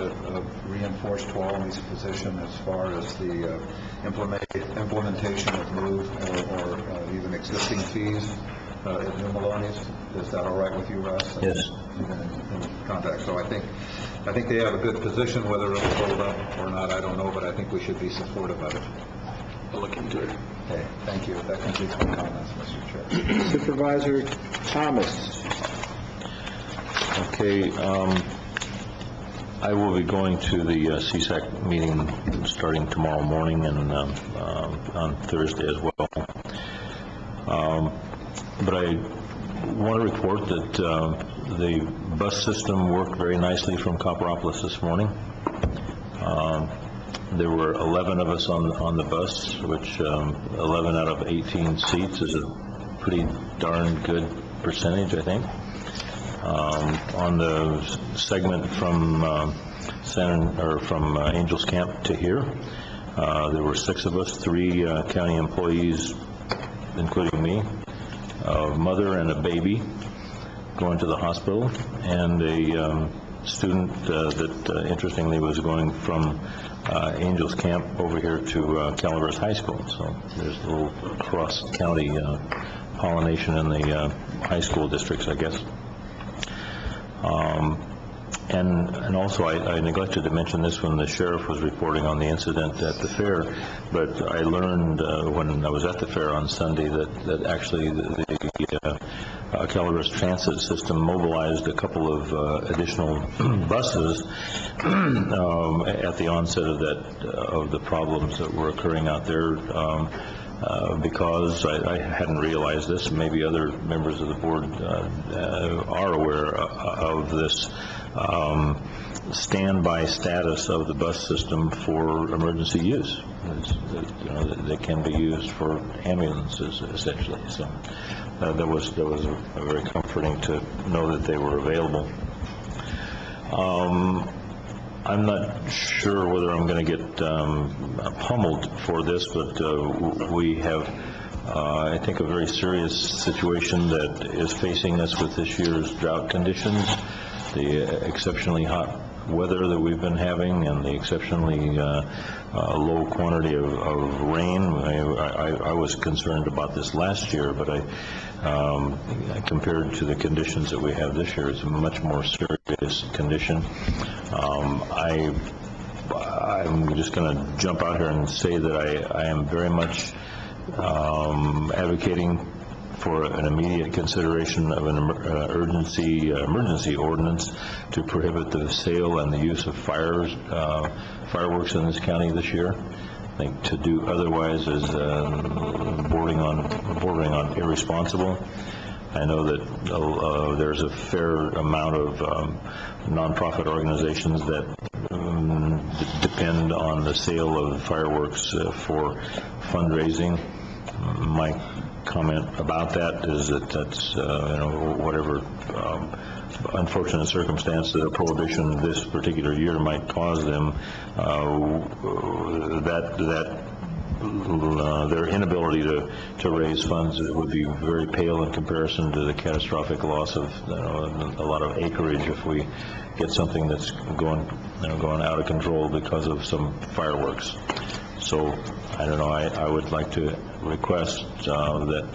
reinforce Tuolumne's position as far as the implementation of new or even existing fees at New Maloney's. Is that all right with you, Russ? Yes. In contact. So I think they have a good position. Whether it'll hold up or not, I don't know, but I think we should be supportive of it. I'll look into it. Okay, thank you. That completes my comments, Mr. Chair. Supervisor Thomas. Okay, I will be going to the CSAC meeting starting tomorrow morning and on Thursday as well. But I want to report that the bus system worked very nicely from Copperopolis this morning. There were 11 of us on the bus, which 11 out of 18 seats is a pretty darn good percentage, I think. On the segment from Angels Camp to here, there were 6 of us, 3 county employees, including me, a mother and a baby going to the hospital, and a student that interestingly was going from Angels Camp over here to Calaveras High School. So there's a little cross-county pollination in the high school districts, I guess. And also, I neglected to mention this when the sheriff was reporting on the incident at the fair, but I learned when I was at the fair on Sunday that actually the Calaveras Transit System mobilized a couple of additional buses at the onset of the problems that were occurring out there. Because I hadn't realized this, maybe other members of the board are aware of this standby status of the bus system for emergency use. They can be used for ambulances, essentially. So that was very comforting to know that they were available. I'm not sure whether I'm going to get pummeled for this, but we have, I think, a very serious situation that is facing us with this year's drought conditions, the exceptionally hot weather that we've been having and the exceptionally low quantity of rain. I was concerned about this last year, but compared to the conditions that we have this year, it's a much more serious condition. I'm just going to jump out here and say that I am very much advocating for an immediate consideration of an emergency ordinance to prohibit the sale and the use of fireworks in this county this year. I think to do otherwise is bordering on irresponsible. I know that there's a fair amount of nonprofit organizations that depend on the sale of fireworks for fundraising. My comment about that is that that's, whatever unfortunate circumstance that a prohibition this particular year might cause them, their inability to raise funds would be very pale in comparison to the catastrophic loss of a lot of acreage if we get something that's going out of control because of some fireworks. So I don't know. I would like to request that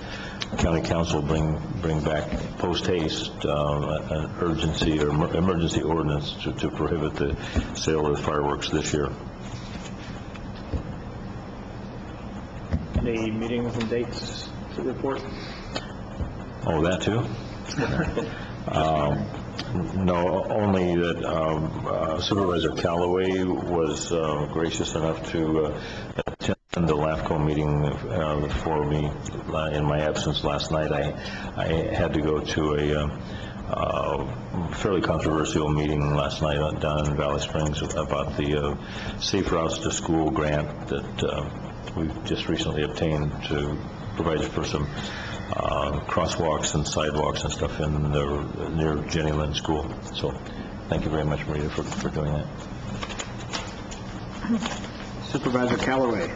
County Council bring back post haste an urgency or emergency ordinance to prohibit the sale of fireworks this year. Any meetings and dates to report? Oh, that too? No, only that Supervisor Callaway was gracious enough to attend the LAFCO meeting for me in my absence last night. I had to go to a fairly controversial meeting last night down in Valley Springs about the Safe Routes to School grant that we've just recently obtained to provide for some crosswalks and sidewalks and stuff near Jenny Lynn School. So thank you very much, Maria, for doing that. Supervisor Callaway.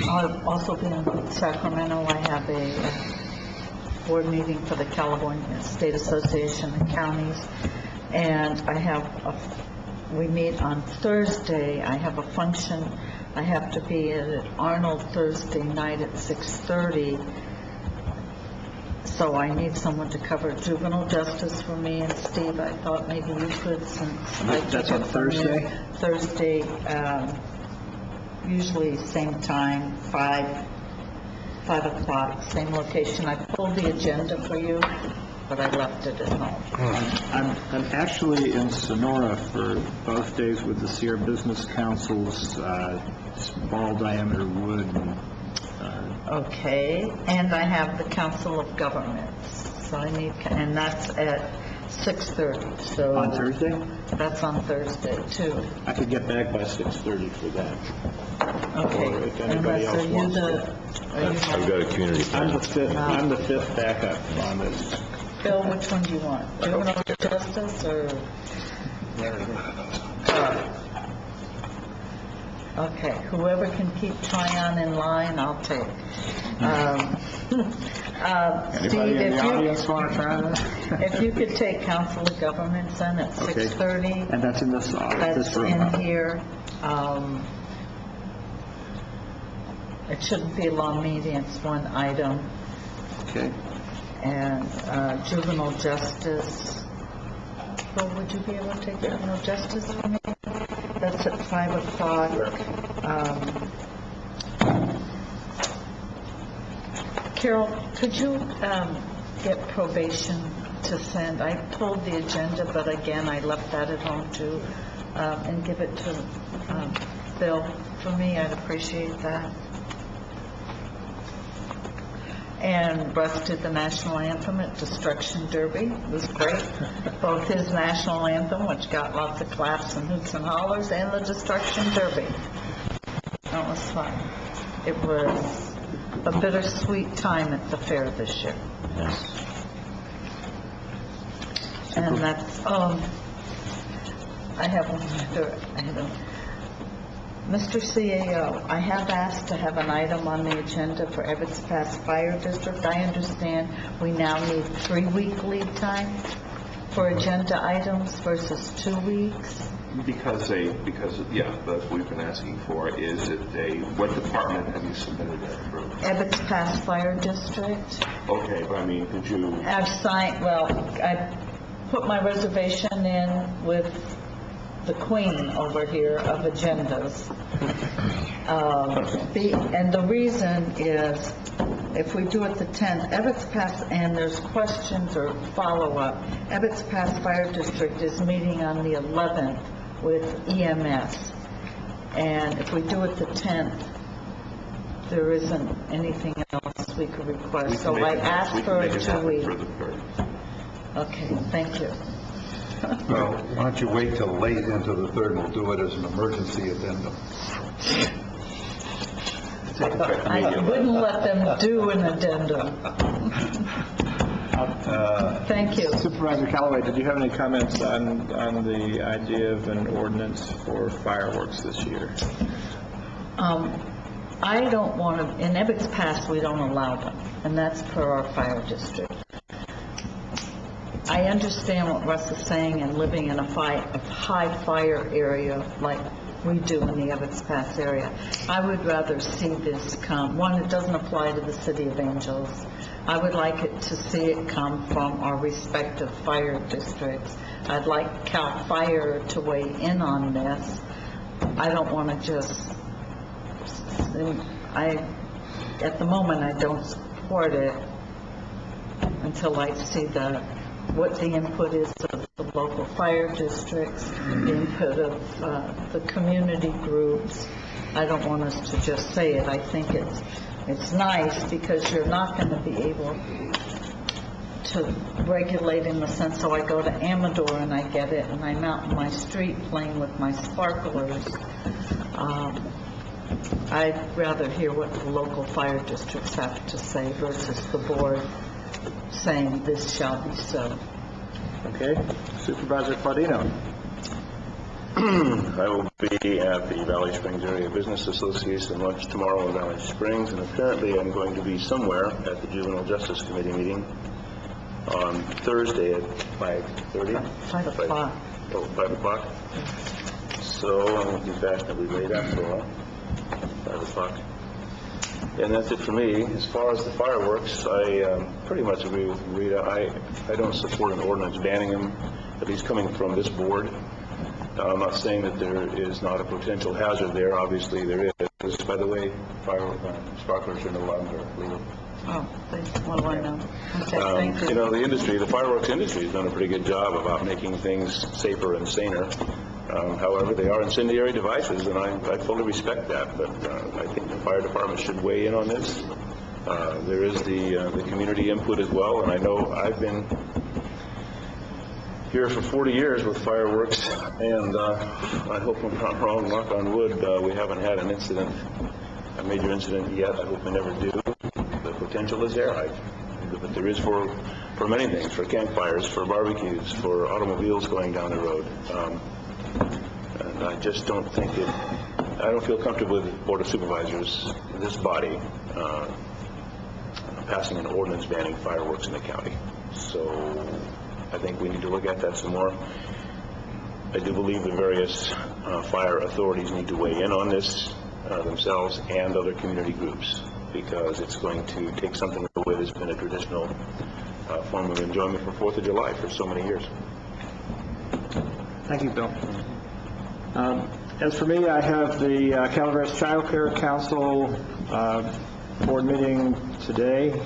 I'll also be in Sacramento. I have a board meeting for the California State Association of Counties, and we meet on Thursday. I have a function. I have to be at Arnold Thursday night at 6:30. So I need someone to cover juvenile justice for me. And Steve, I thought maybe you could, since That's on Thursday? Thursday, usually same time, 5 o'clock, same location. I pulled the agenda for you, but I left it at home. I'm actually in Sonora for both days with the Sierra Business Council's small diameter wood. Okay, and I have the Council of Governments, so and that's at 6:30, so... On Thursday? That's on Thursday, too. I could get back by 6:30 for that. Okay. Or if anybody else wants to. I've got a community I'm plan. the fifth backup on this. Bill, which one do you want? Juvenile justice or... Okay, whoever can keep Tryon in line, I'll take. Anybody in the audience want to try that? If you could take Council of Governments in at 6:30. And that's in this room? That's in here. It shouldn't be a long meeting, it's one item. Okay. And juvenile justice. Well, would you be able to take juvenile justice for me? That's at 5 o'clock. Carol, could you get probation to send? I pulled the agenda, but again, I left that at home too, and give it to Bill. For me, I'd appreciate that. And Russ did the national anthem at Destruction Derby. It was great. Both his national anthem, which got lots of claps and hoots and hollers, and the Destruction Derby. That was fun. It was a bittersweet time at the fair this year. Yes. And that's, I have one other item. Mr. CAO, I have asked to have an item on the agenda for Ebbets Pass Fire District. I understand we now need 3-week lead time for agenda items versus 2 weeks. Because that's what we've been asking for. Is it what department have you submitted that through? Ebbets Pass Fire District. Okay, but I mean, could you... I put my reservation in with the queen over here of agendas. And the reason is, if we do it the 10th, Ebbets Pass, and there's questions or follow-up, Ebbets Pass Fire District is meeting on the 11th with EMS. And if we do it the 10th, there isn't anything else we could request. So I asked for a 2-week. Okay, thank you. Well, why don't you wait till late into the 3rd, and we'll do it as an emergency addendum. take effect I immediately. wouldn't let them do an addendum. Thank you. Supervisor Callaway, did you have any comments on the idea of an ordinance for fireworks this year? I don't want to, in Ebbets Pass, we don't allow them, and that's per our fire district. I understand what Russ is saying, and living in a high fire area like we do in the Ebbets Pass area. I would rather see this come, one, it doesn't apply to the City of Angels. I would like it to see it come from our respective fire districts. I'd like CAL FIRE to weigh in on this. I don't want to just, at the moment, I don't support it until I see what the input is of the local fire districts, the input of the community groups. I don't want us to just say it. I think it's nice because you're not going to be able to regulate in the sense, so I go to Amador and I get it and I'm out in my street playing with my sparklers. I'd rather hear what the local fire districts have to say versus the board saying this shall be so. Okay. Supervisor Claudino. I will be at the Valley Springs Area Business Association lunch tomorrow in Valley Springs, and apparently I'm going to be somewhere at the Juvenile Justice Committee meeting on Thursday at 5:30. 5 o'clock. Oh, 5 o'clock? So I'm going to be fashionably late after all. 5 o'clock. And that's it for me. As far as the fireworks, I pretty much agree with Rita. I don't support an ordinance banning them, at least coming from this board. I'm not saying that there is not a potential hazard there. Obviously there is. By the way, sparklers are no longer legal. Oh, what do I know? Okay, thank you. You know, the fireworks industry has done a pretty good job about making things safer and saner. However, they are incendiary devices, and I fully respect that, but I think the fire department should weigh in on this. There is the community input as well, and I know I've been here for 40 years with fireworks, and I hope I'm not wrong, knock on wood, we haven't had an incident, a major incident yet. I hope we never do. The potential is there, but there is for many things, for campfires, for barbecues, for automobiles going down the road. And I just don't think I don't feel comfortable with the Board of Supervisors, this body, passing an ordinance banning fireworks in the county. So I think we need to look at that some more. I do believe the various fire authorities need to weigh in on this themselves and other community groups, because it's going to take something away that's been a traditional form of enjoyment for 4th of July for so many years. Thank you, Bill. As for me, I have the Calaveras Child Care Council board meeting today.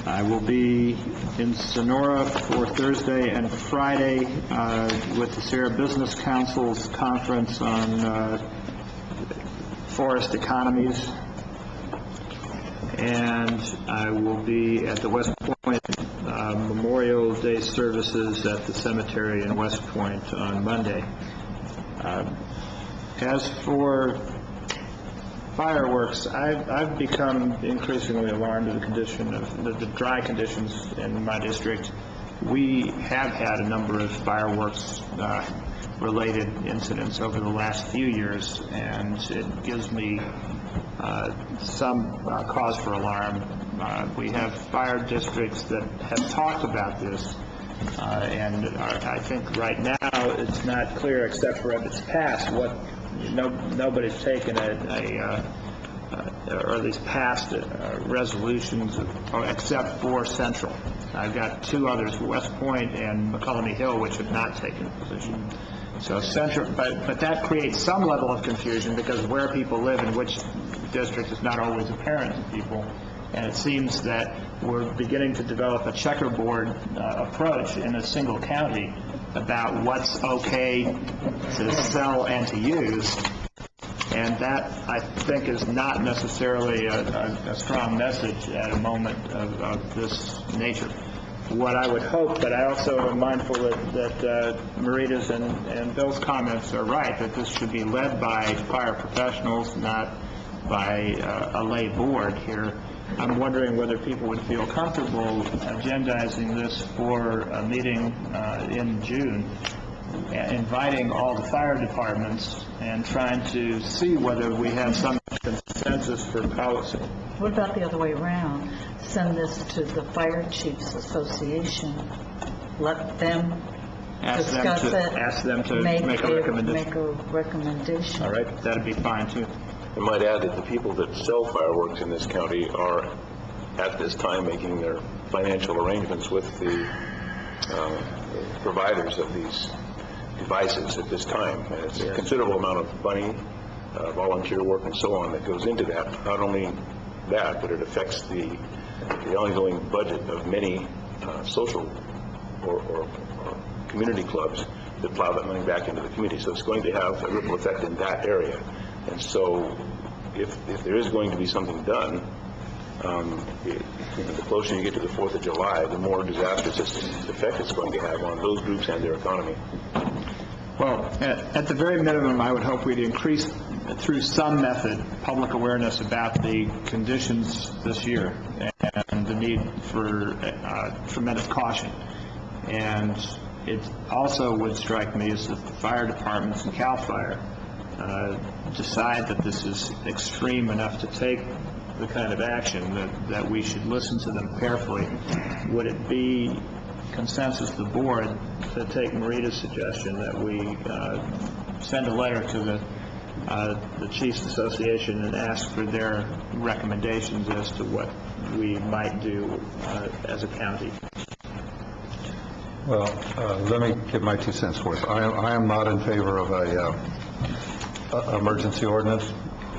I will be in Sonora for Thursday and Friday with the Sierra Business Council's conference on forest economies. And I will be at the West Point Memorial Day services at the cemetery in West Point on Monday. As for fireworks, I've become increasingly alarmed at the condition of the dry conditions in my district. We have had a number of fireworks related incidents over the last few years, and it gives me some cause for alarm. We have fire districts that have talked about this, and I think right now it's not clear, except for if it's passed, what nobody's taken or at least passed resolutions, except for Central. I've got two others, West Point and McCullough Hill, which have not taken a position. So Central, but that creates some level of confusion, because where people live in which district is not always apparent to people. And it seems that we're beginning to develop a checkerboard approach in a single county about what's okay to sell and to use. And that, I think, is not necessarily a strong message at a moment of this nature. what I would hope, but I also am mindful that Marita's and Bill's comments are right, that this should be led by fire professionals, not by a lay board here. I'm wondering whether people would feel comfortable agendizing this for a meeting in June, inviting all the fire departments and trying to see whether we have some consensus for policy. What about the other way around? Send this to the Fire Chiefs Association, let them discuss it. Ask them to make a recommendation. Make a recommendation. All right, that'd be fine too. I might add that the people that sell fireworks in this county are, at this time, making their financial arrangements with the providers of these devices at this time. And it's a considerable amount of money, volunteer work, and so on that goes into that. Not only that, but it affects the ongoing budget of many social or community clubs that plow that money back into the community. So it's going to have a ripple effect in that area. And so if there is going to be something done, the closer you get to the 4th of July, the more disastrous effect it's going to have on those groups and their economy. Well, at the very minimum, I would hope we'd increase, through some method, public awareness about the conditions this year and the need for tremendous caution. And it also would strike me as if the fire departments and CAL FIRE decide that this is extreme enough to take the kind of action that we should listen to them carefully. Would it be consensus of the board to take Marita's suggestion that we send a letter to the Chiefs Association and ask for their recommendations as to what we might do as a county? Well, let me give my 2 cents worth. I am not in favor of a emergency ordinance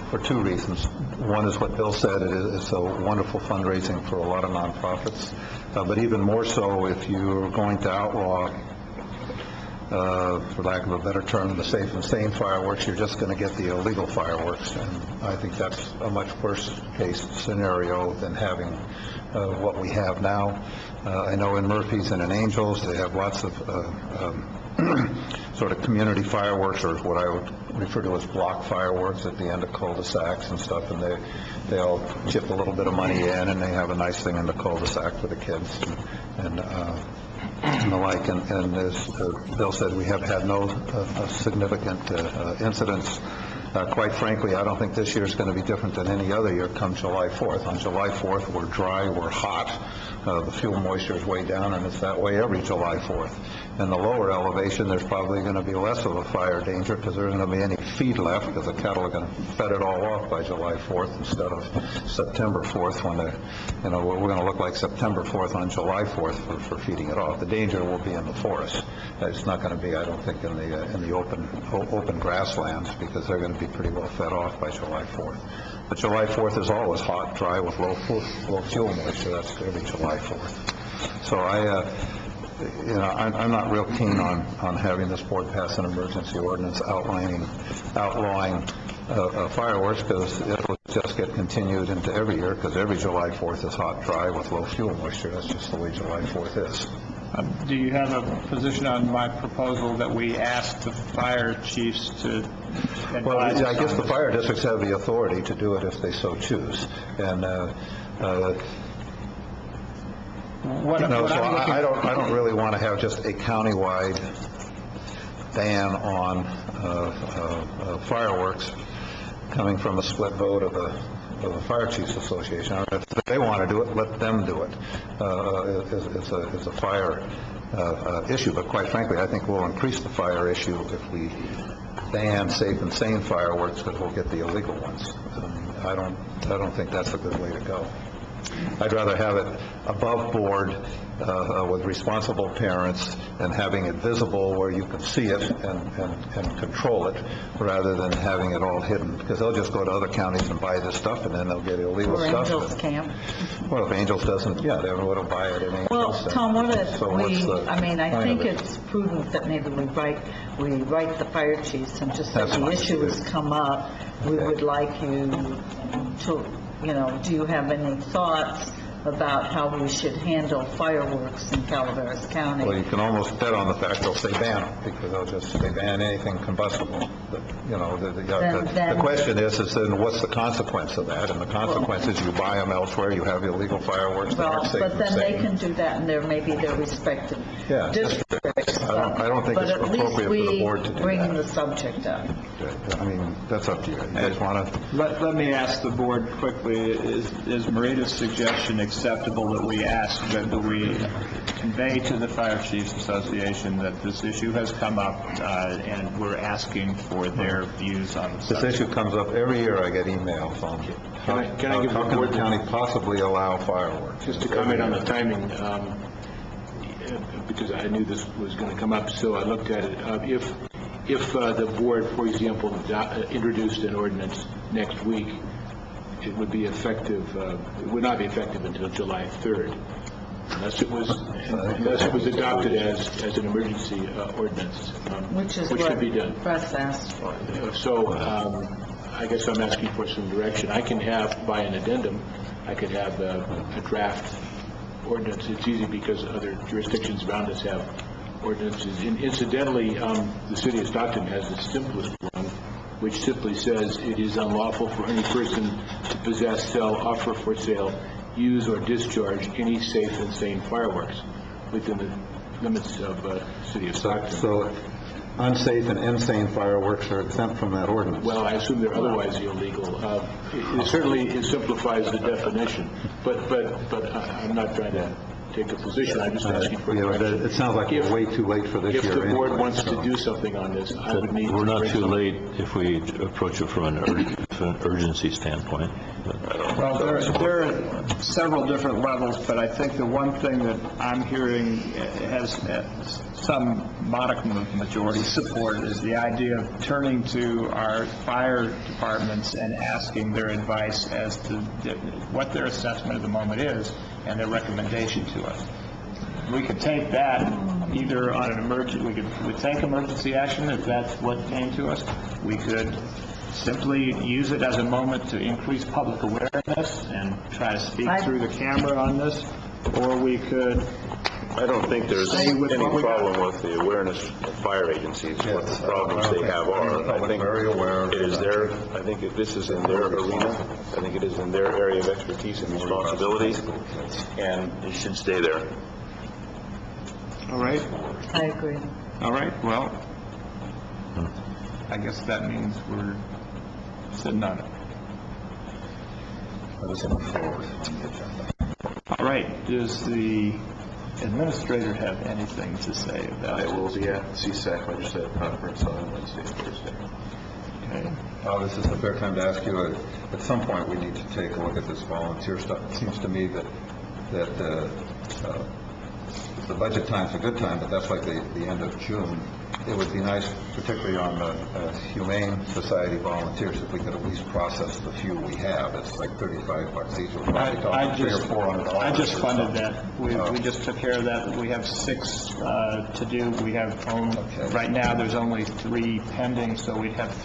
for 2 reasons. One is what Bill said, it's a wonderful fundraising for a lot of nonprofits, but even more so if you're going to outlaw, for lack of a better term, the safe and sane fireworks, you're just going to get the illegal fireworks, and I think that's a much worse case scenario than having what we have now. I know in Murphy's and in Angels they have lots of sort of community fireworks, or what I would refer to as block fireworks at the end of cul-de-sacs and stuff, and they all chip a little bit of money in, and they have a nice thing in the cul-de-sac for the kids and the like. And as Bill said, we have had no significant incidents. Quite frankly, I don't think this year is going to be different than any other year come July 4th. On July 4th, we're dry, we're hot, the fuel moisture is way down, and it's that way every July 4th. In the lower elevation, there's probably going to be less of a fire danger because there isn't going to be any feed left because the cattle are going to fed it all off by July 4th instead of September 4th when we're going to look like September 4th on July 4th for feeding it off. The danger will be in the forest. It's not going to be, I don't think, in the open grasslands because they're going to be pretty well fed off by July 4th. But July 4th is always hot, dry with low fuel moisture. That's every July 4th. So I'm not real keen on having this board pass an emergency ordinance outlawing fireworks because it will just get continued into every year because every July 4th is hot, dry with low fuel moisture. That's just the way July 4th is. Do you have a position on my proposal that we ask the fire chiefs to advise? Well, I guess the fire districts have the authority to do it if they so choose. And I don't really want to have just a countywide ban on fireworks coming from a split vote of the Fire Chiefs Association. If they want to do it, let them do it. It's a fire issue, but quite frankly, I think we'll increase the fire issue if we ban safe and sane fireworks because we'll get the illegal ones. I don't think that's a good way to go. I'd rather have it above board with responsible parents and having it visible where you can see it and control it rather than having it all hidden because they'll just go to other counties and buy this stuff and then they'll get illegal stuff. Or Angels Camp. Well, if Angels doesn't, they would buy it in Angels. Well, Tom, what if so I think it's prudent that maybe we write the fire chiefs and just say the issue has come up. We would like you to, do you have any thoughts about how we should handle fireworks in Calaveras County. Well, you can almost bet on the fact they'll say ban them, because they'll just say ban anything combustible. But, you know, the question is then what's the consequence of that? And the consequence is you buy them elsewhere, you have illegal fireworks that aren't safe But and then they safe. can do that in their respective districts. I don't think it's appropriate for the board to do But at least we bring that. the subject up. I mean, that's up to you. You guys want to... Let me ask the board quickly, is Marita's suggestion acceptable that we ask, that we convey to the Fire Chiefs Association that this issue has come up, and we're asking for their views on the This subject? issue comes up every year. I get emails on Can I give how the can board the county possibly allow fireworks? Just to comment on the timing, because I knew this was going to come up, so I looked at it. If the board, for example, introduced an ordinance next week, it would be effective, it would not be effective until July 3rd, unless it was adopted as an emergency ordinance, Which is which what should be done. press asked for. So I guess I'm asking for some direction. I can have, by an addendum, I could have a draft ordinance. It's easy because other jurisdictions around us have ordinances. Incidentally, the city of Stockton has the simplest one, which simply says it is unlawful for any person to possess, sell, offer for sale, use, or discharge any safe and sane fireworks within the limits of the city of Stockton. So unsafe and insane fireworks are exempt from that ordinance. Well, I assume they're otherwise illegal. It simplifies the definition, but I'm not trying to take a position. I'm just asking for direction. It sounds like we're way too late for this year. If the board anyway, wants so. to do something on this, I would need to... We're not bring too some- late if we approach it from an urgency standpoint. Well, there are several different levels, but I think the one thing that I'm hearing has some modicum of majority support is the idea of turning to our fire departments and asking their advice as to what their assessment of the moment is and their recommendation to us. We could take that either on an emergency, we take emergency action if that's what came to us. We could simply use it as a moment to increase public awareness and try to speak through the camera on this, or we could... I don't think there's Stay any with what we problem with the awareness of fire agencies. What the problems they have are, I think very aware of it is their, I think this is in their arena. I think it is in their area of expertise and responsibility, and it should stay there. All right? I agree. All right, well, I guess that means we're sitting on it. All right, does the administrator have anything to say about I it? will be at CSAC Legislative Conference on Wednesday and Thursday. Okay. This is a fair time to ask you, at some point, we need to take a look at this volunteer stuff. It seems to me that the budget time's a good time, but that's like the end of June. It would be nice, particularly on the Humane Society volunteers, if we could at least process the few we have. It's like $35 each. We're probably talking $300 or $400. I just funded that. We just took care of that. We have 6 to do. We have, right now, there's only 3 pending, so we'd have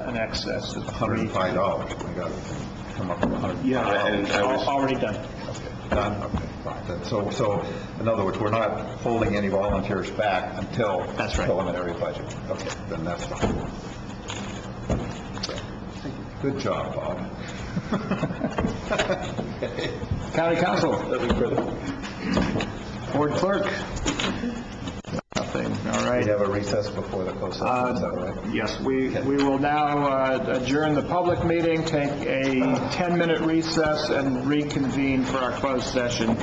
an excess of $105. We got to come up with $105. Yeah, And I was- already done. Done? Okay, fine. Then, so, in other words, we're not holding any volunteers back until That's right. preliminary budget. Okay, then that's fine. Good job, Bob. County Council. Board Clerk. Nothing, all right. We have a recess before the closed session, is that right? Yes, we will now adjourn the public meeting, take a 10-minute recess, and reconvene for our closed session